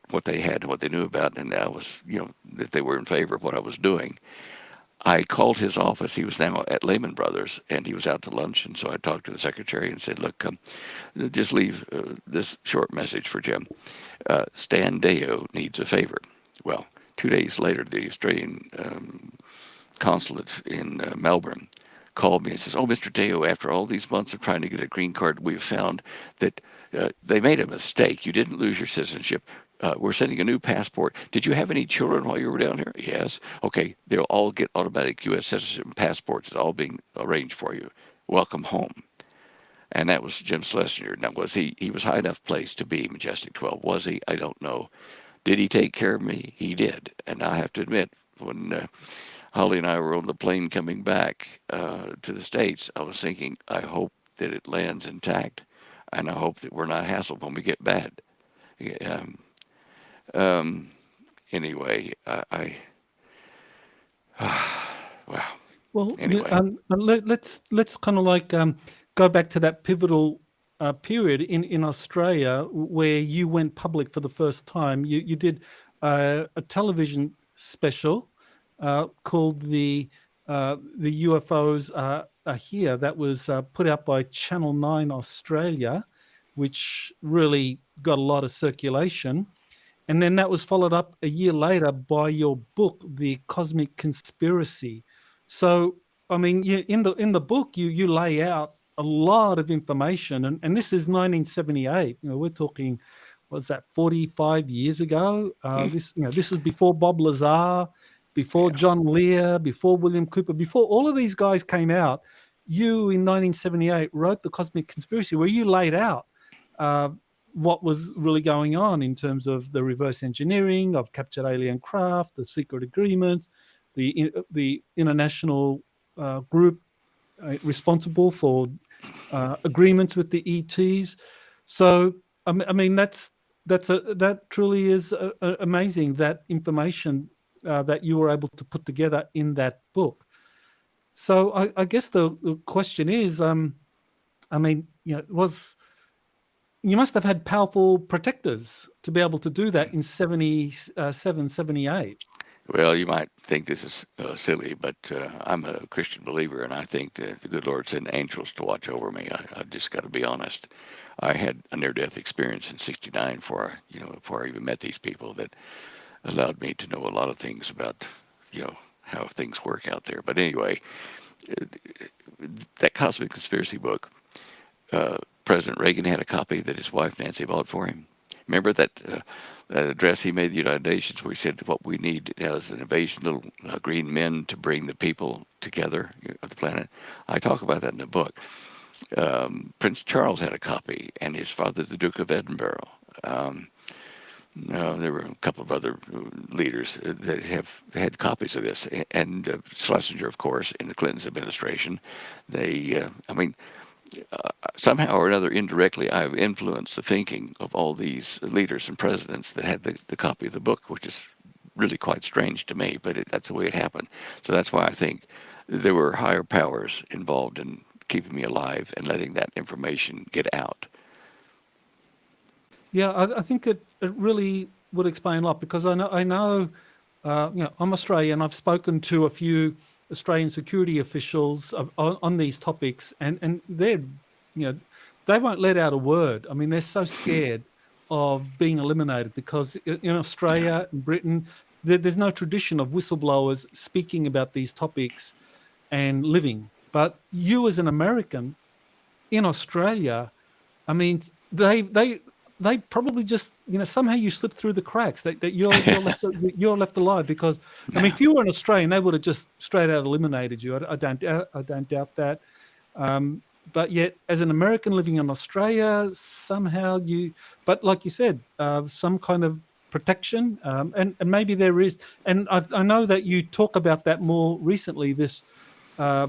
what they had and what they knew about, and I was, that they were in favor of what I was doing. I called his office. He was now at Lehman Brothers, and he was out to lunch. And so I talked to the secretary and said, look, just leave this short message for Jim. Stan Deyo needs a favor. Well, 2 days later, the Australian consulate in Melbourne called me and says, oh, Mr. Deyo, after all these months of trying to get a green card, we've found that they made a mistake. You didn't lose your citizenship. We're sending a new passport. Did you have any children while you were down here? Yes. Okay, they'll all get automatic U.S. citizenship passports. It's all being arranged for you. Welcome home. And that was Jim Schlesinger. Now, was he was high enough place to be Majestic 12? Was he? I don't know. Did he take care of me? He did. And I have to admit, when Holly and I were on the plane coming back to the States, I was thinking, I hope that it lands intact, and I hope that we're not hassled when we get bad. Anyway, wow. Well, Anyway. let's kind of like go back to that pivotal period in Australia where you went public for the first time. You did a television special called the UFOs Are Here. That was put out by Channel 9 Australia, which really got a lot of circulation. And then that was followed up a year later by your book, The Cosmic Conspiracy. So, I mean, in the book, you lay out a lot of information, and this is 1978. We're talking was that 45 years ago? Hmm. This is before Bob Lazar, before Yeah. John Lear, before William Cooper, before all of these guys came out. You in 1978 wrote The Cosmic Conspiracy, where you laid out uh, what was really going on in terms of the reverse engineering of captured alien craft, the secret agreements, the international group responsible for agreements with the ETs. So I mean that truly is amazing, that information that you were able to put together in that book. So I guess the question is, I mean, you must have had powerful protectors to be able to do that in 77, 78. Well, you might think this is silly, but I'm a Christian believer, and I think the good Lord sent angels to watch over me. I just got to be honest. I had a near-death experience in '69 before I even met these people that allowed me to know a lot of things about, how things work out there. But anyway, uh, that Cosmic Conspiracy book, President Reagan had a copy that his wife Nancy bought for him. Remember that address he made to the United Nations where he said what we need is an invasion of little green men to bring the people together of the planet. I talk about that in the book. Prince Charles had a copy, and his father, the Duke of Edinburgh. No, there were a couple of other leaders that have had copies of this, and Schlesinger, of course, in the Clinton's administration. Somehow or another, indirectly, I've influenced the thinking of all these leaders and presidents that had the copy of the book, which is really quite strange to me, but that's the way it happened. So that's why I think there were higher powers involved in keeping me alive and letting that information get out. Yeah, I think it really would explain a lot, because I know I'm Australian. I've spoken to a few Australian security officials on these topics, and they won't let out a word. I mean, they're so scared of being eliminated, because in Yeah. Australia and Britain, there's no tradition of whistleblowers speaking about these topics and living. But you, as an American in Australia, I mean, they probably just, somehow you slip through the cracks, that you're left alive, because I mean, Yeah. if you were an Australian, they would have just straight out eliminated you. I don't doubt that. But yet, as an American living in Australia, somehow but like you said, some kind of protection, and maybe there is, and I know that you talk about that more recently. This uh,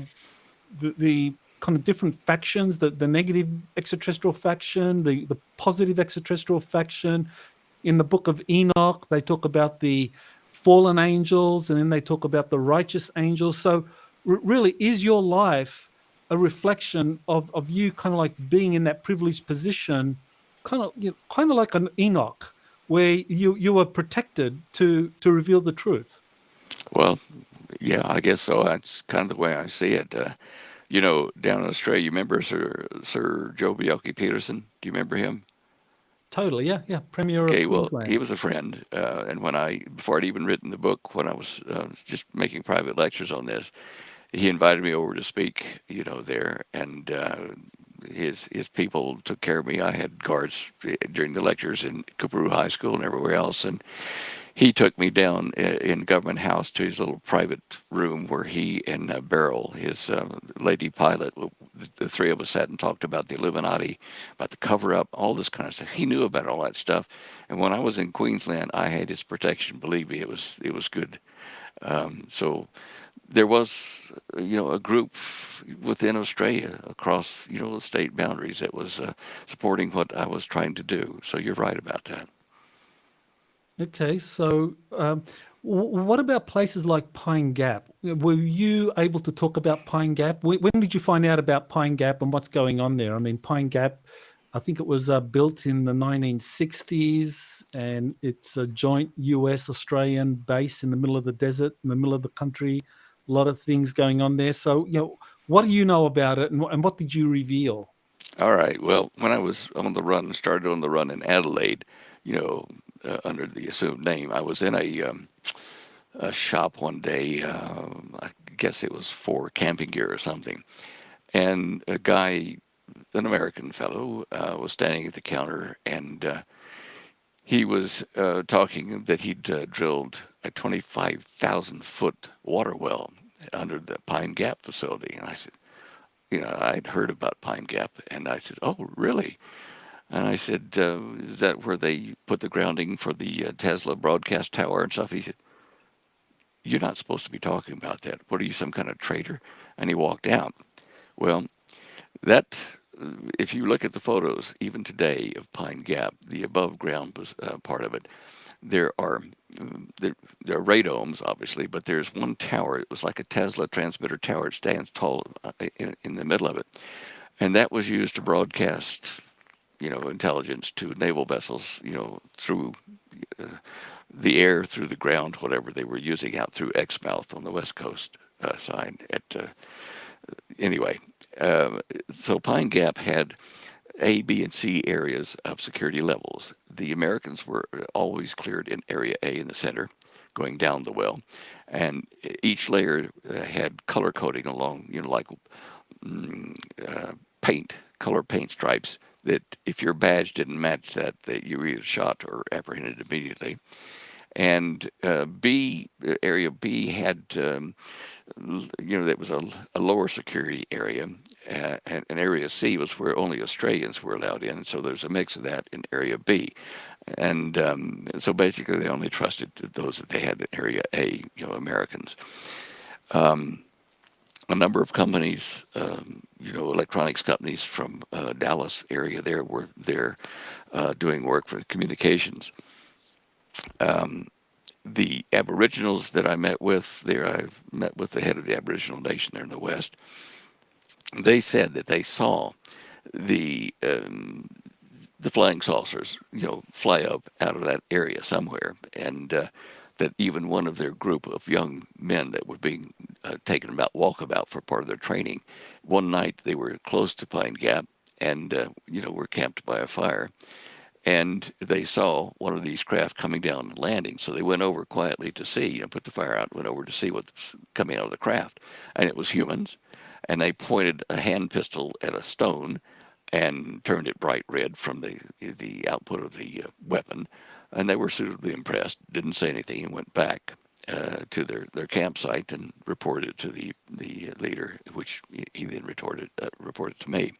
the kind of different factions, the negative extraterrestrial faction, the positive extraterrestrial faction. In the book of Enoch, they talk about the fallen angels, and then they talk about the righteous angels. So really, is your life a reflection of you kind of like being in that privileged position, kind of like an Enoch, where you were protected to reveal the truth? Well, yeah, I guess so. That's kind of the way I see it. Down in Australia, you remember Sir Joe Bjelke Peterson? Do you remember him? Totally, yeah, yeah. Premier of Okay, well, he Queensland. was a friend, and before I'd even written the book, when I was just making private lectures on this, he invited me over to speak, there, and his people took care of me. I had guards during the lectures in Cooperoo High School and everywhere else, and he took me down in Government House to his little private room where he and Beryl, his lady pilot, the three of us sat and talked about the Illuminati, about the cover up, all this kind of stuff. He knew about all that stuff. And when I was in Queensland, I had his protection. Believe me, it was good. So there was, a group within Australia across, the state boundaries that was supporting what I was trying to do. So you're right about that. Okay, so what about places like Pine Gap? Were you able to talk about Pine Gap? When did you find out about Pine Gap and what's going on there? I mean, Pine Gap, I think it was built in the 1960s, and it's a joint US-Australian base in the middle of the desert, in the middle of the country. A lot of things going on there. So, what do you know about it, and what did you reveal? All right. Well, when I was started on the run in Adelaide, under the assumed name, I was in a shop one day. I guess it was for camping gear or something, and a guy, an American fellow, was standing at the counter, and he was talking that he'd drilled a 25,000-foot water well under the Pine Gap facility. And I said, I'd heard about Pine Gap, and I said, "Oh, really?" And I said, "Is that where they put the grounding for the Tesla broadcast tower and stuff?" He said, "You're not supposed to be talking about that. What are you, some kind of traitor?" And he walked out. Well, that if you look at the photos, even today of Pine Gap, the above ground part of it, there are there are radomes, obviously, but there's one tower. It was like a Tesla transmitter tower. It stands tall in the middle of it, and that was used to broadcast, intelligence to naval vessels, through the air, through the ground, whatever they were using out through Exmouth on the west coast side. Anyway, so Pine Gap had A, B, and C areas of security levels. The Americans were always cleared in Area A in the center, going down the well, and each layer had color coding along, like color paint stripes. That if your badge didn't match that you were either shot or apprehended immediately. And Area B had, that was a lower security area, and Area C was where only Australians were allowed in. And so there's a mix of that in Area B. And so basically they only trusted those that they had in Area A, Americans. A number of companies, electronics companies from Dallas area there were there doing work for communications. The Aboriginals that I met with there, I've met with the head of the Aboriginal nation there in the West. They said that they saw the flying saucers, fly up out of that area somewhere, and that even one of their group of young men that were being taken about walkabout for part of their training, one night they were close to Pine Gap and were camped by a fire, and they saw one of these craft coming down and landing. So they went over quietly to see, put the fire out, went over to see what's coming out of the craft, and it was humans. And they pointed a hand pistol at a stone and turned it bright red from the output of the weapon. And they were suitably impressed, didn't say anything, and went back to their campsite and reported it to the leader, which he then reported to me.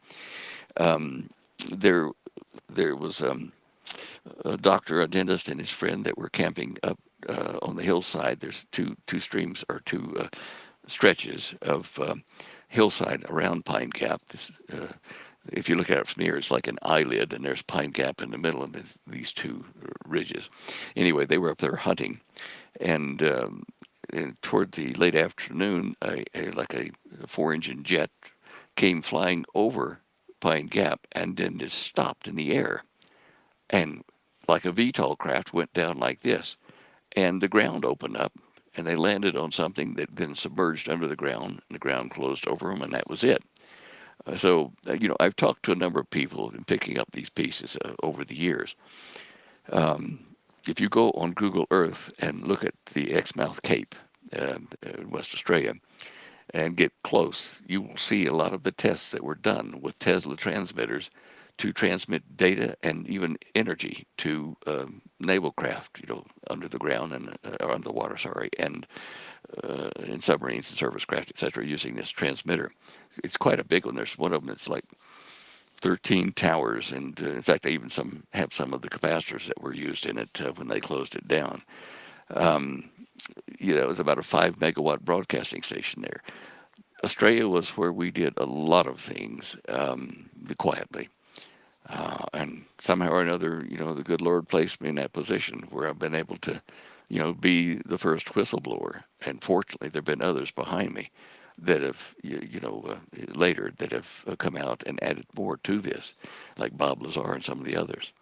There was a doctor, a dentist, and his friend that were camping up on the hillside. There's two streams or two stretches of hillside around Pine Gap. If you look at it from here, it's like an eyelid, and there's Pine Gap in the middle of these two ridges. Anyway, they were up there hunting, and toward the late afternoon, like a 4-engine jet came flying over Pine Gap and then just stopped in the air, and like a VTOL craft went down like this, and the ground opened up, and they landed on something that then submerged under the ground, and the ground closed over them, and that was it. So, I've talked to a number of people in picking up these pieces over the years. If you go on Google Earth and look at the Exmouth Cape in West Australia and get close, you will see a lot of the tests that were done with Tesla transmitters to transmit data and even energy to naval craft, under the ground and or under the water, and in submarines and surface craft, etc., using this transmitter. It's quite a big one. There's one of them that's like 13 towers, and in fact, they even have some of the capacitors that were used in it when they closed it down. It was about a 5 megawatt broadcasting station there. Australia was where we did a lot of things quietly. And somehow or another, the good Lord placed me in that position where I've been able to, be the first whistleblower. And fortunately, there have been others behind me that have, later that have come out and added more to this, like Bob Lazar and some of the others.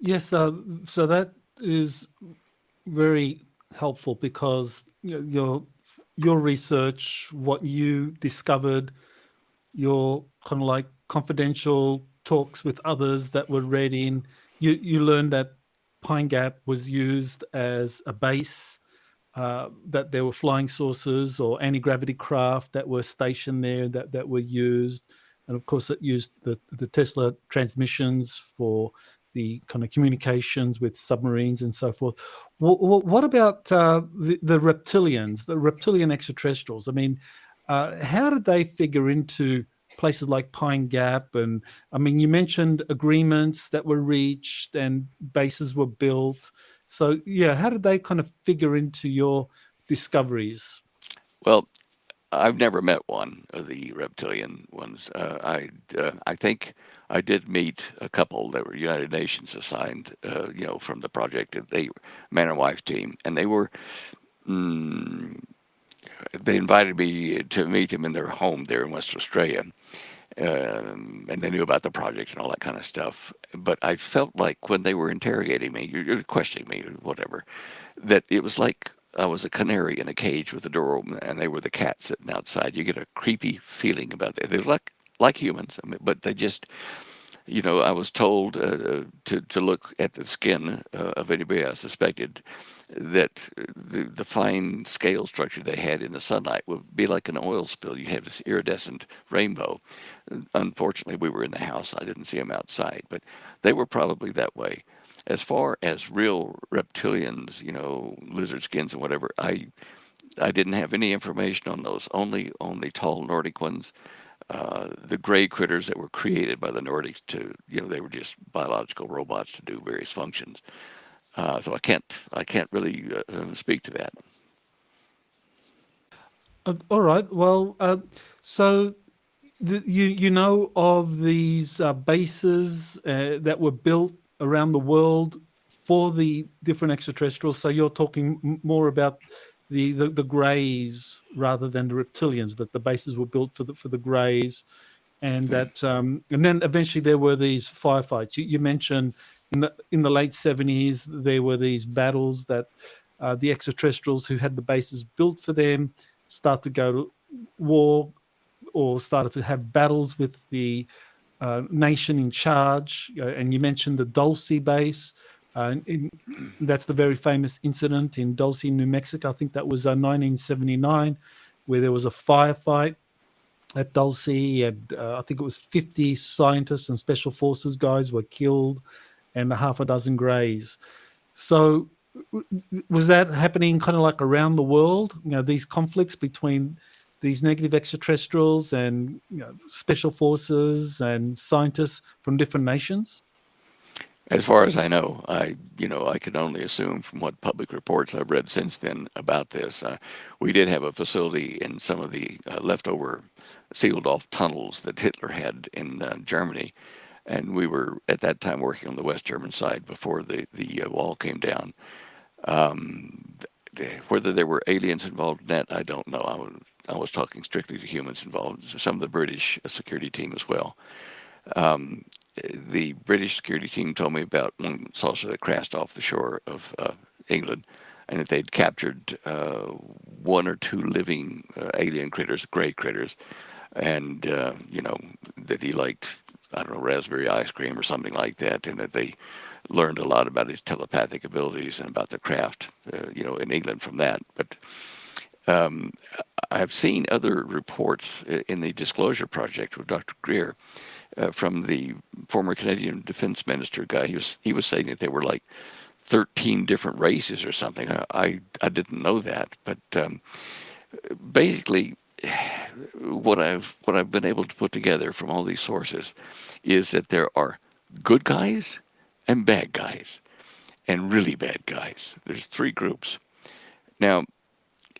Yes, so that is very helpful because your research, what you discovered, your kind of like confidential talks with others that were read in, you learned that Pine Gap was used as a base, that there were flying saucers or anti-gravity craft that were stationed there that were used. And of course, it used the Tesla transmissions for the kind of communications with submarines and so forth. What about the reptilians, the reptilian extraterrestrials? I mean, how did they figure into places like Pine Gap? And I mean, you mentioned agreements that were reached and bases were built. So yeah, how did they kind of figure into your discoveries? Well, I've never met one of the reptilian ones. I think I did meet a couple that were United Nations assigned, from the project. They man and wife team, and mm, they invited me to meet them in their home there in West Australia, and they knew about the project and all that kind of stuff. But I felt like when they were interrogating me, you're questioning me, or whatever, that it was like I was a canary in a cage with the door open, and they were the cat sitting outside. You get a creepy feeling about it. They're like humans, I mean, but they just, I was told to look at the skin of anybody I suspected that the fine scale structure they had in the sunlight would be like an oil spill. You have this iridescent rainbow. Unfortunately, we were in the house. I didn't see them outside, but they were probably that way. As far as real reptilians, lizard skins and whatever, I didn't have any information on those. Only on the tall Nordic ones, the gray critters that were created by the Nordics they were just biological robots to do various functions. So I can't really speak to that. All right. Well, so you know of these bases that were built around the world for the different extraterrestrials. So you're talking more about the greys rather than the reptilians. That the bases were built for the greys, and Yeah. that and then eventually there were these firefights. You mentioned in the late 70s there were these battles that the extraterrestrials who had the bases built for them start to go to war or started to have battles with the nation in charge. And you mentioned the Dulce base. That's the very famous incident in Dulce, New Mexico. I think that was 1979, where there was a firefight at Dulce, and I think it was 50 scientists and special forces guys were killed, and a half a dozen greys. So was that happening kind of like around the world? These conflicts between these negative extraterrestrials and special forces and scientists from different nations? As far as I know, I can only assume from what public reports I've read since then about this. We did have a facility in some of the leftover sealed off tunnels that Hitler had in Germany, and we were at that time working on the West German side before the wall came down. Um, Whether there were aliens involved in that, I don't know. I was talking strictly to humans involved. Some of the British security team as well. Um, the British security team told me about one saucer that crashed off the shore of England, and that they'd captured one or two living alien critters, gray critters, and that he liked, I don't know, raspberry ice cream or something like that, and that they learned a lot about his telepathic abilities and about the craft, in England from that. But um, I've seen other reports in the Disclosure Project with Dr. Greer from the former Canadian Defense Minister guy. He was saying that there were like 13 different races or something. I didn't know that, but basically, what I've been able to put together from all these sources is that there are good guys and bad guys and really bad guys. There's three groups. Now,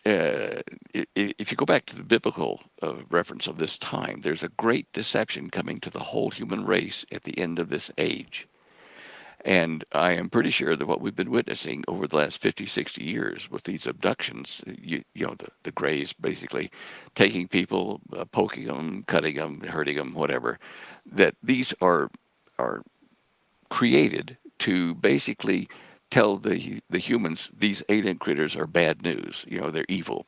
if you go back to the biblical reference of this time, there's a great deception coming to the whole human race at the end of this age. And I am pretty sure that what we've been witnessing over the last 50, 60 years with these abductions, the Greys basically taking people, poking them, cutting them, hurting them, whatever, that these are created to basically tell the humans these alien critters are bad news. They're evil,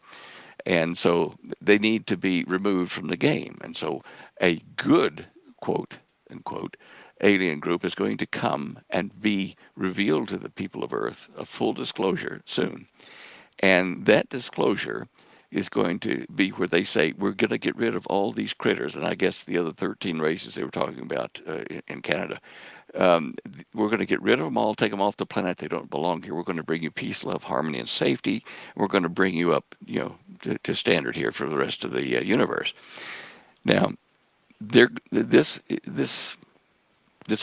and so they need to be removed from the game. And so a good, quote unquote, alien group is going to come and be revealed to the people of Earth, a full disclosure soon. And that disclosure is going to be where they say, we're going to get rid of all these critters. And I guess the other 13 races they were talking about in Canada, We're going to get rid of them all, take them off the planet. They don't belong here. We're going to bring you peace, love, harmony, and safety. We're going to bring you up, to standard here for the rest of the universe. Now, this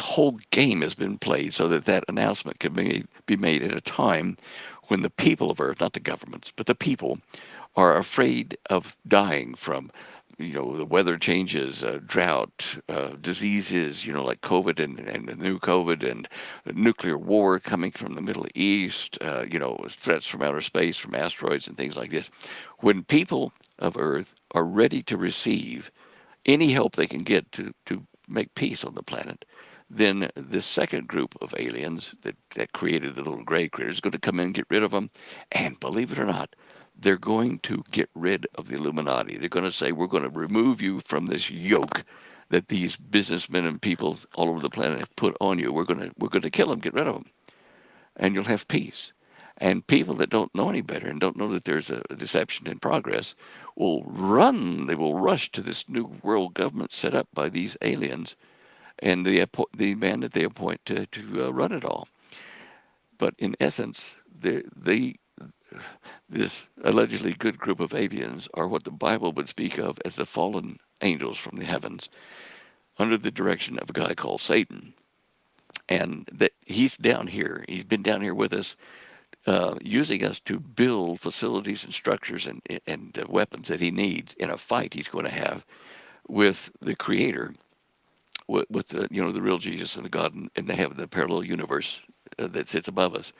whole game has been played so that announcement can be made at a time when the people of Earth, not the governments, but the people, are afraid of dying from, the weather changes, drought, diseases, like COVID and the new COVID and nuclear war coming from the Middle East, threats from outer space, from asteroids and things like this. When people of Earth are ready to receive any help they can get to make peace on the planet, then this second group of aliens that created the little gray critters is going to come in and get rid of them. And believe it or not, they're going to get rid of the Illuminati. They're going to say, we're going to remove you from this yoke that these businessmen and people all over the planet have put on you. We're going to kill them, get rid of them, and you'll have peace. And people that don't know any better and don't know that there's a deception in progress will run. They will rush to this new world government set up by these aliens and the man that they appoint to run it all. But in essence, this allegedly good group of aliens are what the Bible would speak of as the fallen angels from the heavens, under the direction of a guy called Satan. And that he's down here. He's been down here with us, using us to build facilities and structures and weapons that he needs in a fight he's going to have with the Creator, with the the real Jesus and the God in the heaven, the parallel universe that sits above us.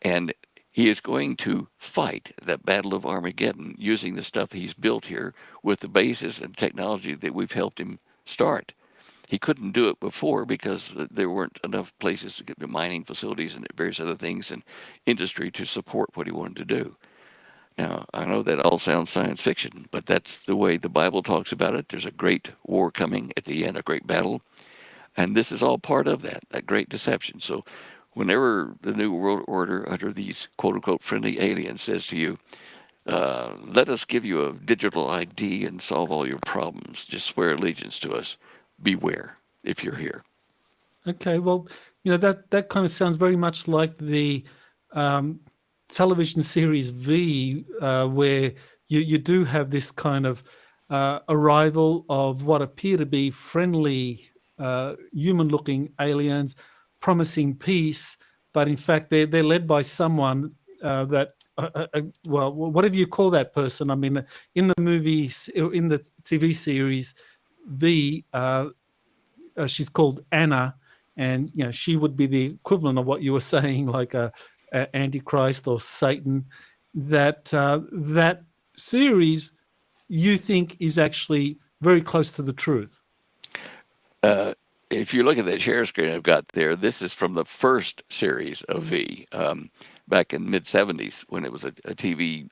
And he is going to fight that battle of Armageddon using the stuff he's built here with the basis and technology that we've helped him start. He couldn't do it before because there weren't enough places to get the mining facilities and various other things and industry to support what he wanted to do. Now, I know that all sounds science fiction, but that's the way the Bible talks about it. There's a great war coming at the end, a great battle. And this is all part of that great deception. So whenever the New World Order, under these quote-unquote friendly aliens, says to you, let us give you a digital ID and solve all your problems, just swear allegiance to us, beware if you're here. Okay, well, that kind of sounds very much like the television series V, where you do have this kind of arrival of what appear to be friendly, human-looking aliens promising peace, but in fact they're led by someone that, well, whatever you call that person. I mean, in the movies, in the TV series V, she's called Anna, and she would be the equivalent of what you were saying, like a Antichrist or Satan. That series, you think, is actually very close to the truth. If you look at that share screen I've got there, this is from the first series of V, back in mid-'70s when it was a TV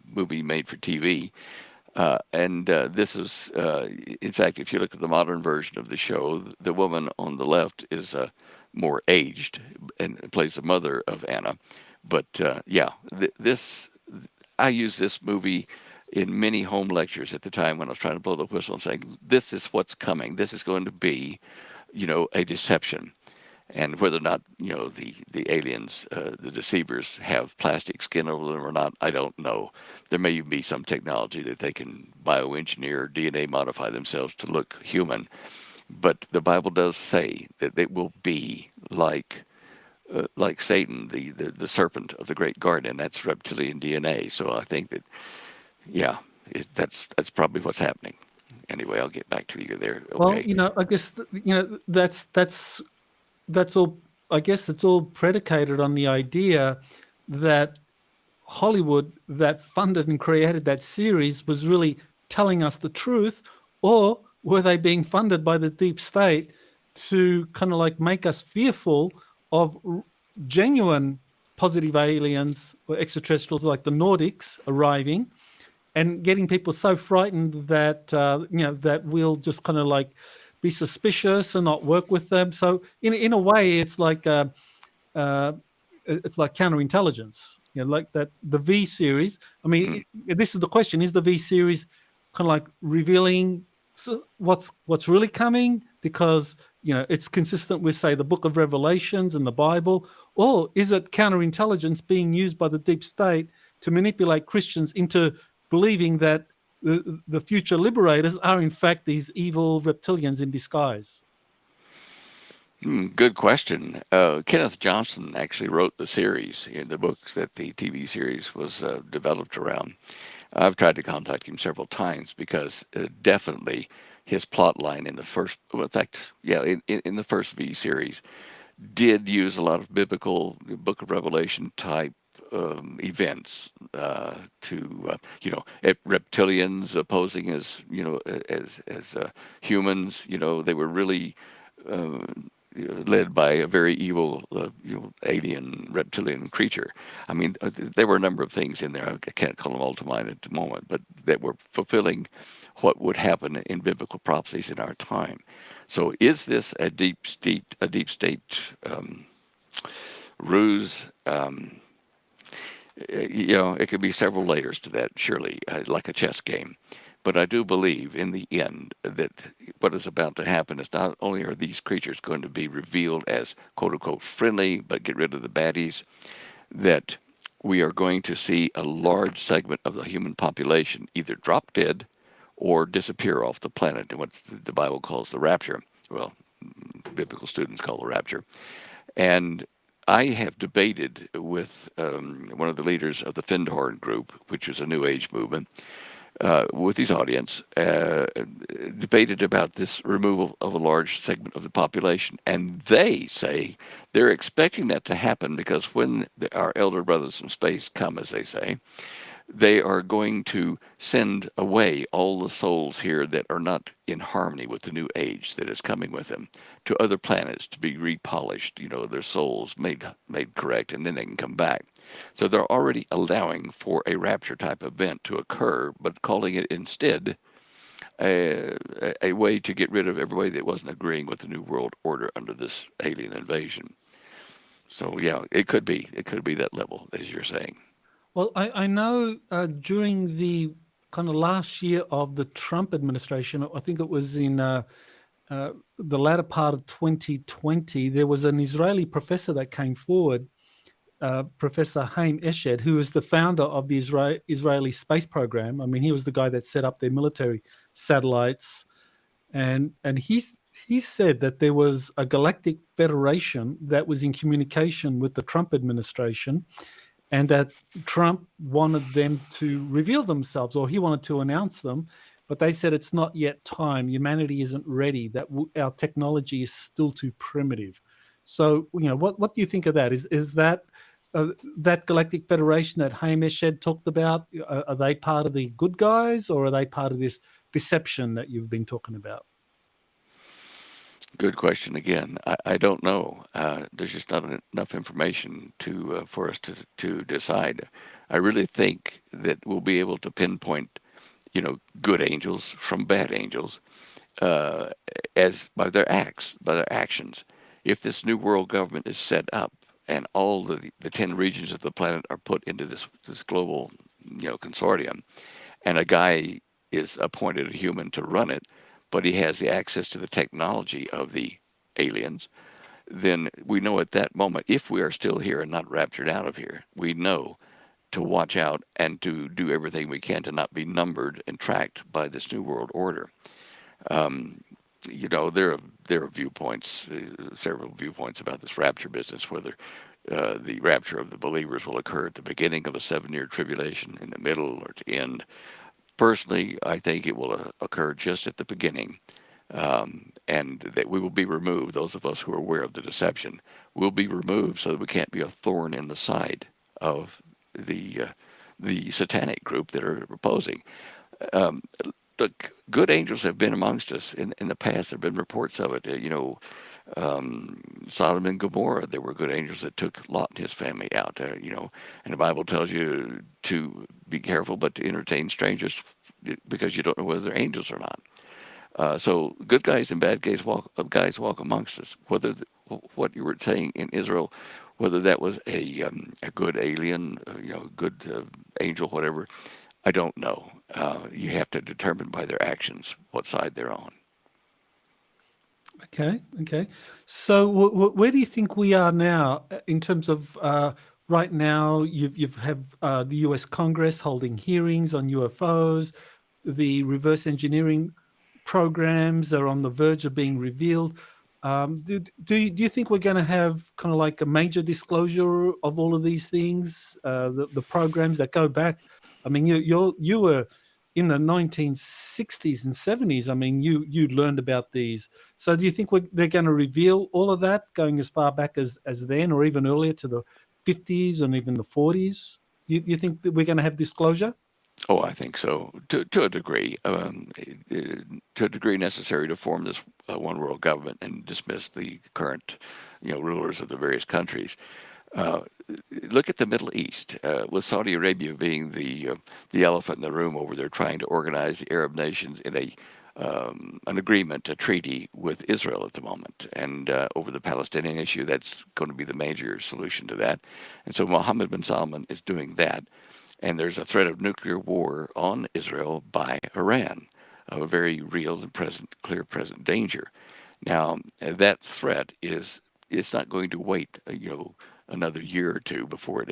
movie made for TV. This is, in fact, if you look at the modern version of the show, the woman on the left is more aged and plays the mother of Anna. But I used this movie in many home lectures at the time when I was trying to blow the whistle and saying, this is what's coming. This is going to be, a deception. And whether or not, the aliens, the deceivers, have plastic skin over them or not, I don't know. There may even be some technology that they can bioengineer, DNA modify themselves to look human. But the Bible does say that they will be like Satan, the serpent of the great garden. That's reptilian DNA. So I think that, that's probably what's happening. Anyway, I'll get back to you there. Okay. Well, I guess that's all. I guess it's all predicated on the idea that Hollywood, that funded and created that series, was really telling us the truth, or were they being funded by the deep state to kind of like make us fearful of genuine positive aliens or extraterrestrials like the Nordics arriving and getting people so frightened that that we'll just kind of like be suspicious and not work with them. So in a way, it's like counterintelligence. Like that the V series. I mean, this is the question: is the V series kind of like revealing what's really coming? Because it's consistent with, say, the Book of Revelations and the Bible? Or is it counterintelligence being used by the deep state to manipulate Christians into believing that the future liberators are in fact these evil reptilians in disguise? Good question. Kenneth Johnson actually wrote the series in the book that the TV series was developed around. I've tried to contact him several times because definitely his plot line in the first, well, in fact, yeah, in the first V series did use a lot of biblical Book of Revelation type events reptilians posing as humans. They were really uh, led by a very evil alien reptilian creature. I mean, there were a number of things in there. I can't call them all to mind at the moment, but that were fulfilling what would happen in biblical prophecies in our time. So, is this a deep state ruse? It could be several layers to that, surely, like a chess game. But I do believe in the end that what is about to happen is not only are these creatures going to be revealed as quote unquote friendly, but get rid of the baddies, that we are going to see a large segment of the human population either drop dead or disappear off the planet in what the Bible calls the rapture. Well, biblical students call the rapture. And I have debated with one of the leaders of the Findhorn group, which is a New Age movement, with his audience, debated about this removal of a large segment of the population. And they say they're expecting that to happen because when our elder brothers from space come, as they say, they are going to send away all the souls here that are not in harmony with the new age that is coming with them to other planets to be repolished, their souls made correct, and then they can come back. So they're already allowing for a rapture type event to occur, but calling it instead a way to get rid of everybody that wasn't agreeing with the new world order under this alien invasion. So yeah, it could be that level, as you're saying. Well, I know during the kind of last year of the Trump administration, I think it was in the latter part of 2020, there was an Israeli professor that came forward, Professor Haim Eshed, who was the founder of the Israeli space program. I mean, he was the guy that set up their military satellites, and he said that there was a galactic federation that was in communication with the Trump administration, and that Trump wanted them to reveal themselves, or he wanted to announce them, but they said it's not yet time. Humanity isn't ready. That our technology is still too primitive. So, what do you think of that? Is that that Galactic Federation that Hamish Shed talked about? Are they part of the good guys, or are they part of this deception that you've been talking about? Good question again. I don't know. There's just not enough information to for us to decide. I really think that we'll be able to pinpoint, good angels from bad angels, uh, as by their acts, by their actions. If this new world government is set up and all the 10 regions of the planet are put into this global, consortium, and a guy is appointed a human to run it, but he has the access to the technology of the aliens, then we know at that moment, if we are still here and not raptured out of here, we know to watch out and to do everything we can to not be numbered and tracked by this new world order. Um, there are viewpoints, several viewpoints about this rapture business, whether the rapture of the believers will occur at the beginning of a 7-year tribulation, in the middle, or to end. Personally, I think it will occur just at the beginning, and that we will be removed. Those of us who are aware of the deception will be removed, so that we can't be a thorn in the side of the satanic group that are opposing. Um, Look, good angels have been amongst us in the past. There have been reports of it. Sodom and Gomorrah, there were good angels that took Lot and his family out. And the Bible tells you to be careful, but to entertain strangers because you don't know whether they're angels or not. So good guys and bad guys walk amongst us. Whether what you were saying in Israel, whether that was a good alien, good angel, whatever, I don't know. You have to determine by their actions what side they're on. Okay. So, where do you think we are now in terms of right now? You've have the U.S. Congress holding hearings on UFOs. The reverse engineering programs are on the verge of being revealed. Do you think we're going to have kind of like a major disclosure of all of these things? The programs that go back. I mean, you were in the 1960s and 70s. I mean, you learned about these. So do you think they're going to reveal all of that going as far back as then, or even earlier to the 50s and even the 40s? You think that we're going to have disclosure? Oh, I think so, to a degree, to a degree necessary to form this one world government and dismiss the current, rulers of the various countries. Uh, Look at the Middle East, with Saudi Arabia being the elephant in the room over there, trying to organize the Arab nations in an agreement, a treaty with Israel at the moment, and over the Palestinian issue, that's going to be the major solution to that. And so Mohammed bin Salman is doing that, and there's a threat of nuclear war on Israel by Iran, a very real and clear present danger. Now, that threat is it's not going to wait, another year or two before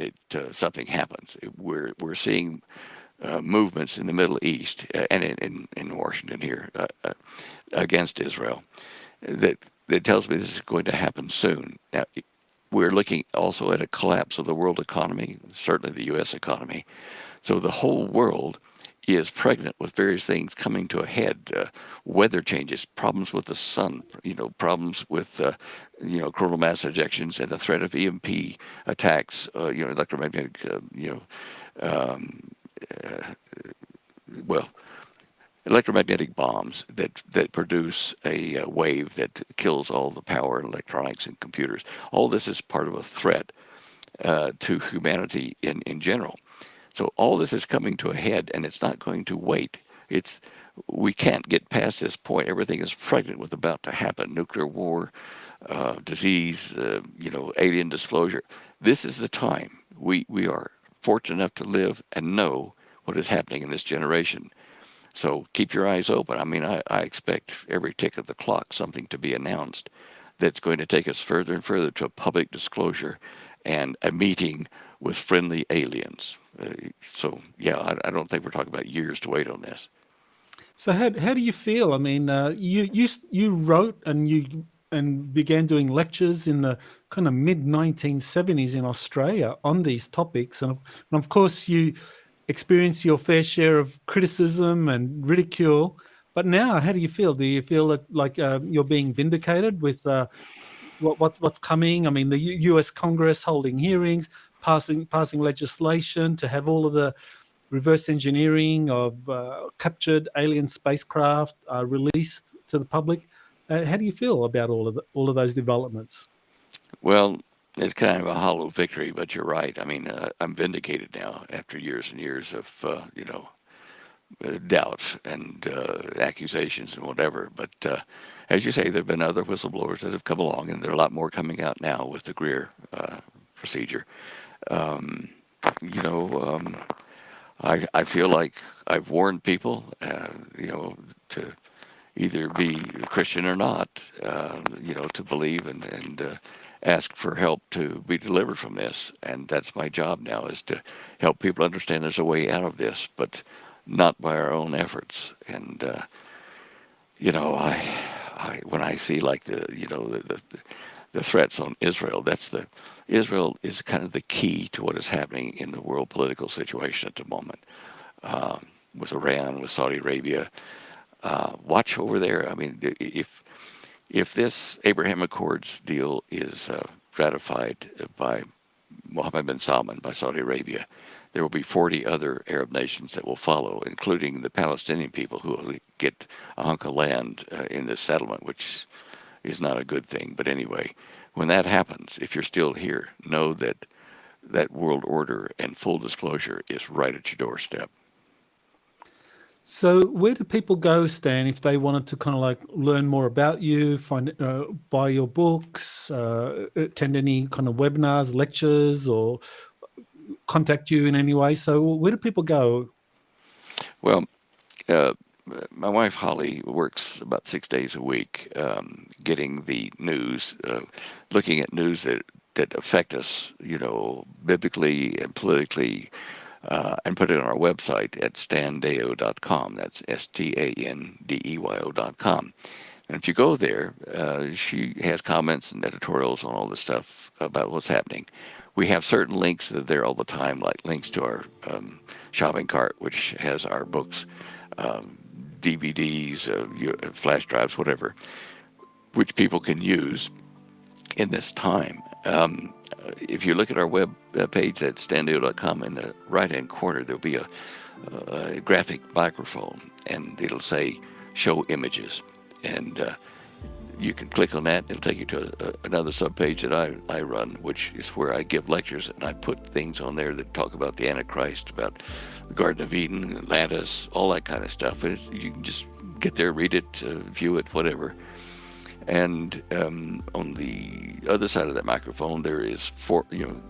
something happens. We're seeing movements in the Middle East and in Washington here against Israel that tells me this is going to happen soon. Now, we're looking also at a collapse of the world economy, certainly the U.S. economy. So the whole world is pregnant with various things coming to a head. Weather changes, problems with the sun, problems with, coronal mass ejections and the threat of EMP attacks, electromagnetic, well, electromagnetic bombs that produce a wave that kills all the power and electronics and computers. All this is part of a threat to humanity in general. So all this is coming to a head, and it's not going to wait. We can't get past this point. Everything is pregnant with about to happen: nuclear war, disease, alien disclosure. This is the time. We are fortunate enough to live and know what is happening in this generation. So keep your eyes open. I mean, I expect every tick of the clock something to be announced that's going to take us further and further to a public disclosure and a meeting with friendly aliens. So, yeah, I don't think we're talking about years to wait on this. So how do you feel? I mean, you wrote and began doing lectures in the kind of mid 1970s in Australia on these topics, and of course you experienced your fair share of criticism and ridicule. But now, how do you feel? Do you feel that like you're being vindicated with what's coming? I mean, the U.S. Congress holding hearings, passing legislation to have all of the reverse engineering of captured alien spacecraft released to the public. How do you feel about all of those developments? Well, it's kind of a hollow victory, but you're right. I mean, I'm vindicated now after years and years of, doubts and accusations and whatever. But as you say, there have been other whistleblowers that have come along, and there are a lot more coming out now with the Greer procedure. Um, you know, um, I feel like I've warned people, to either be Christian or not, to believe and ask for help to be delivered from this. And that's my job now, is to help people understand there's a way out of this, but not by our own efforts. And when I see like the threats on Israel, Israel is kind of the key to what is happening in the world political situation at the moment, with Iran, with Saudi Arabia. Watch over there. I mean, if this Abraham Accords deal is ratified by Mohammed bin Salman, by Saudi Arabia, there will be 40 other Arab nations that will follow, including the Palestinian people, who will get a hunk of land in this settlement, which is not a good thing. But anyway, when that happens, if you're still here, know that that world order and full disclosure is right at your doorstep. So where do people go, Stan, if they wanted to kind of like learn more about you, buy your books, attend any kind of webinars, lectures, or contact you in any way? So where do people go? Well, uh, my wife Holly works about 6 days a week, getting the news, looking at news that affect us, biblically and politically, and put it on our website at standeyo.com. That's STANDEYO.com. And if you go there, she has comments and editorials on all this stuff about what's happening. We have certain links that are there all the time, like links to our shopping cart, which has our books, DVDs, flash drives, whatever, which people can use in this time. If you look at our web page at standeyo.com, in the right-hand corner, there'll be a graphic microphone, and it'll say Show Images. And you can click on that. It'll take you to another subpage that I run, which is where I give lectures, and I put things on there that talk about the Antichrist, about the Garden of Eden, Atlantis, all that kind of stuff. You can just get there, read it, view it, whatever. And on the other side of that microphone, there is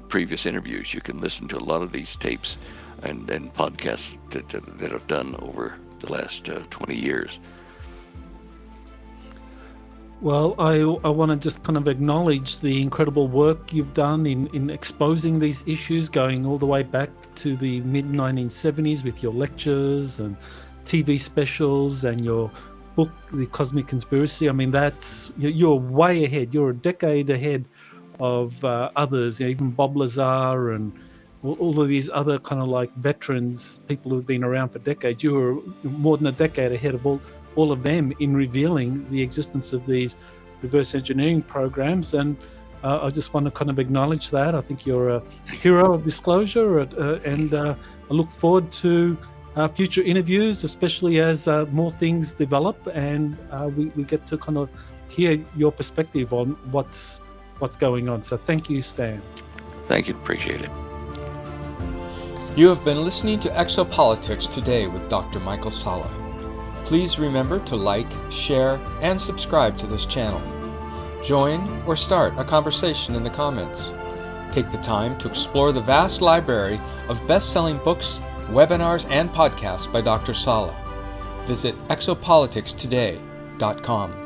previous interviews. You can listen to a lot of these tapes and podcasts that I've done over the last 20 years. Well, I want to just kind of acknowledge the incredible work you've done in exposing these issues, going all the way back to the mid-1970s with your lectures and TV specials and your book, The Cosmic Conspiracy. I mean, you're way ahead. You're a decade ahead of others, even Bob Lazar and all of these other kind of like veterans, people who've been around for decades. You were more than a decade ahead of all of them in revealing the existence of these reverse engineering programs. And I just want to kind of acknowledge that. I think you're a hero of disclosure, and I look forward to future interviews, especially as more things develop and we get to kind of hear your perspective on what's going on. So thank you, Stan. Thank you. Appreciate it. You have been listening to Exopolitics Today with Dr. Michael Salla. Please remember to like, share, and subscribe to this channel. Join or start a conversation in the comments. Take the time to explore the vast library of best-selling books, webinars, and podcasts by Dr. Salla. Visit exopoliticstoday.com.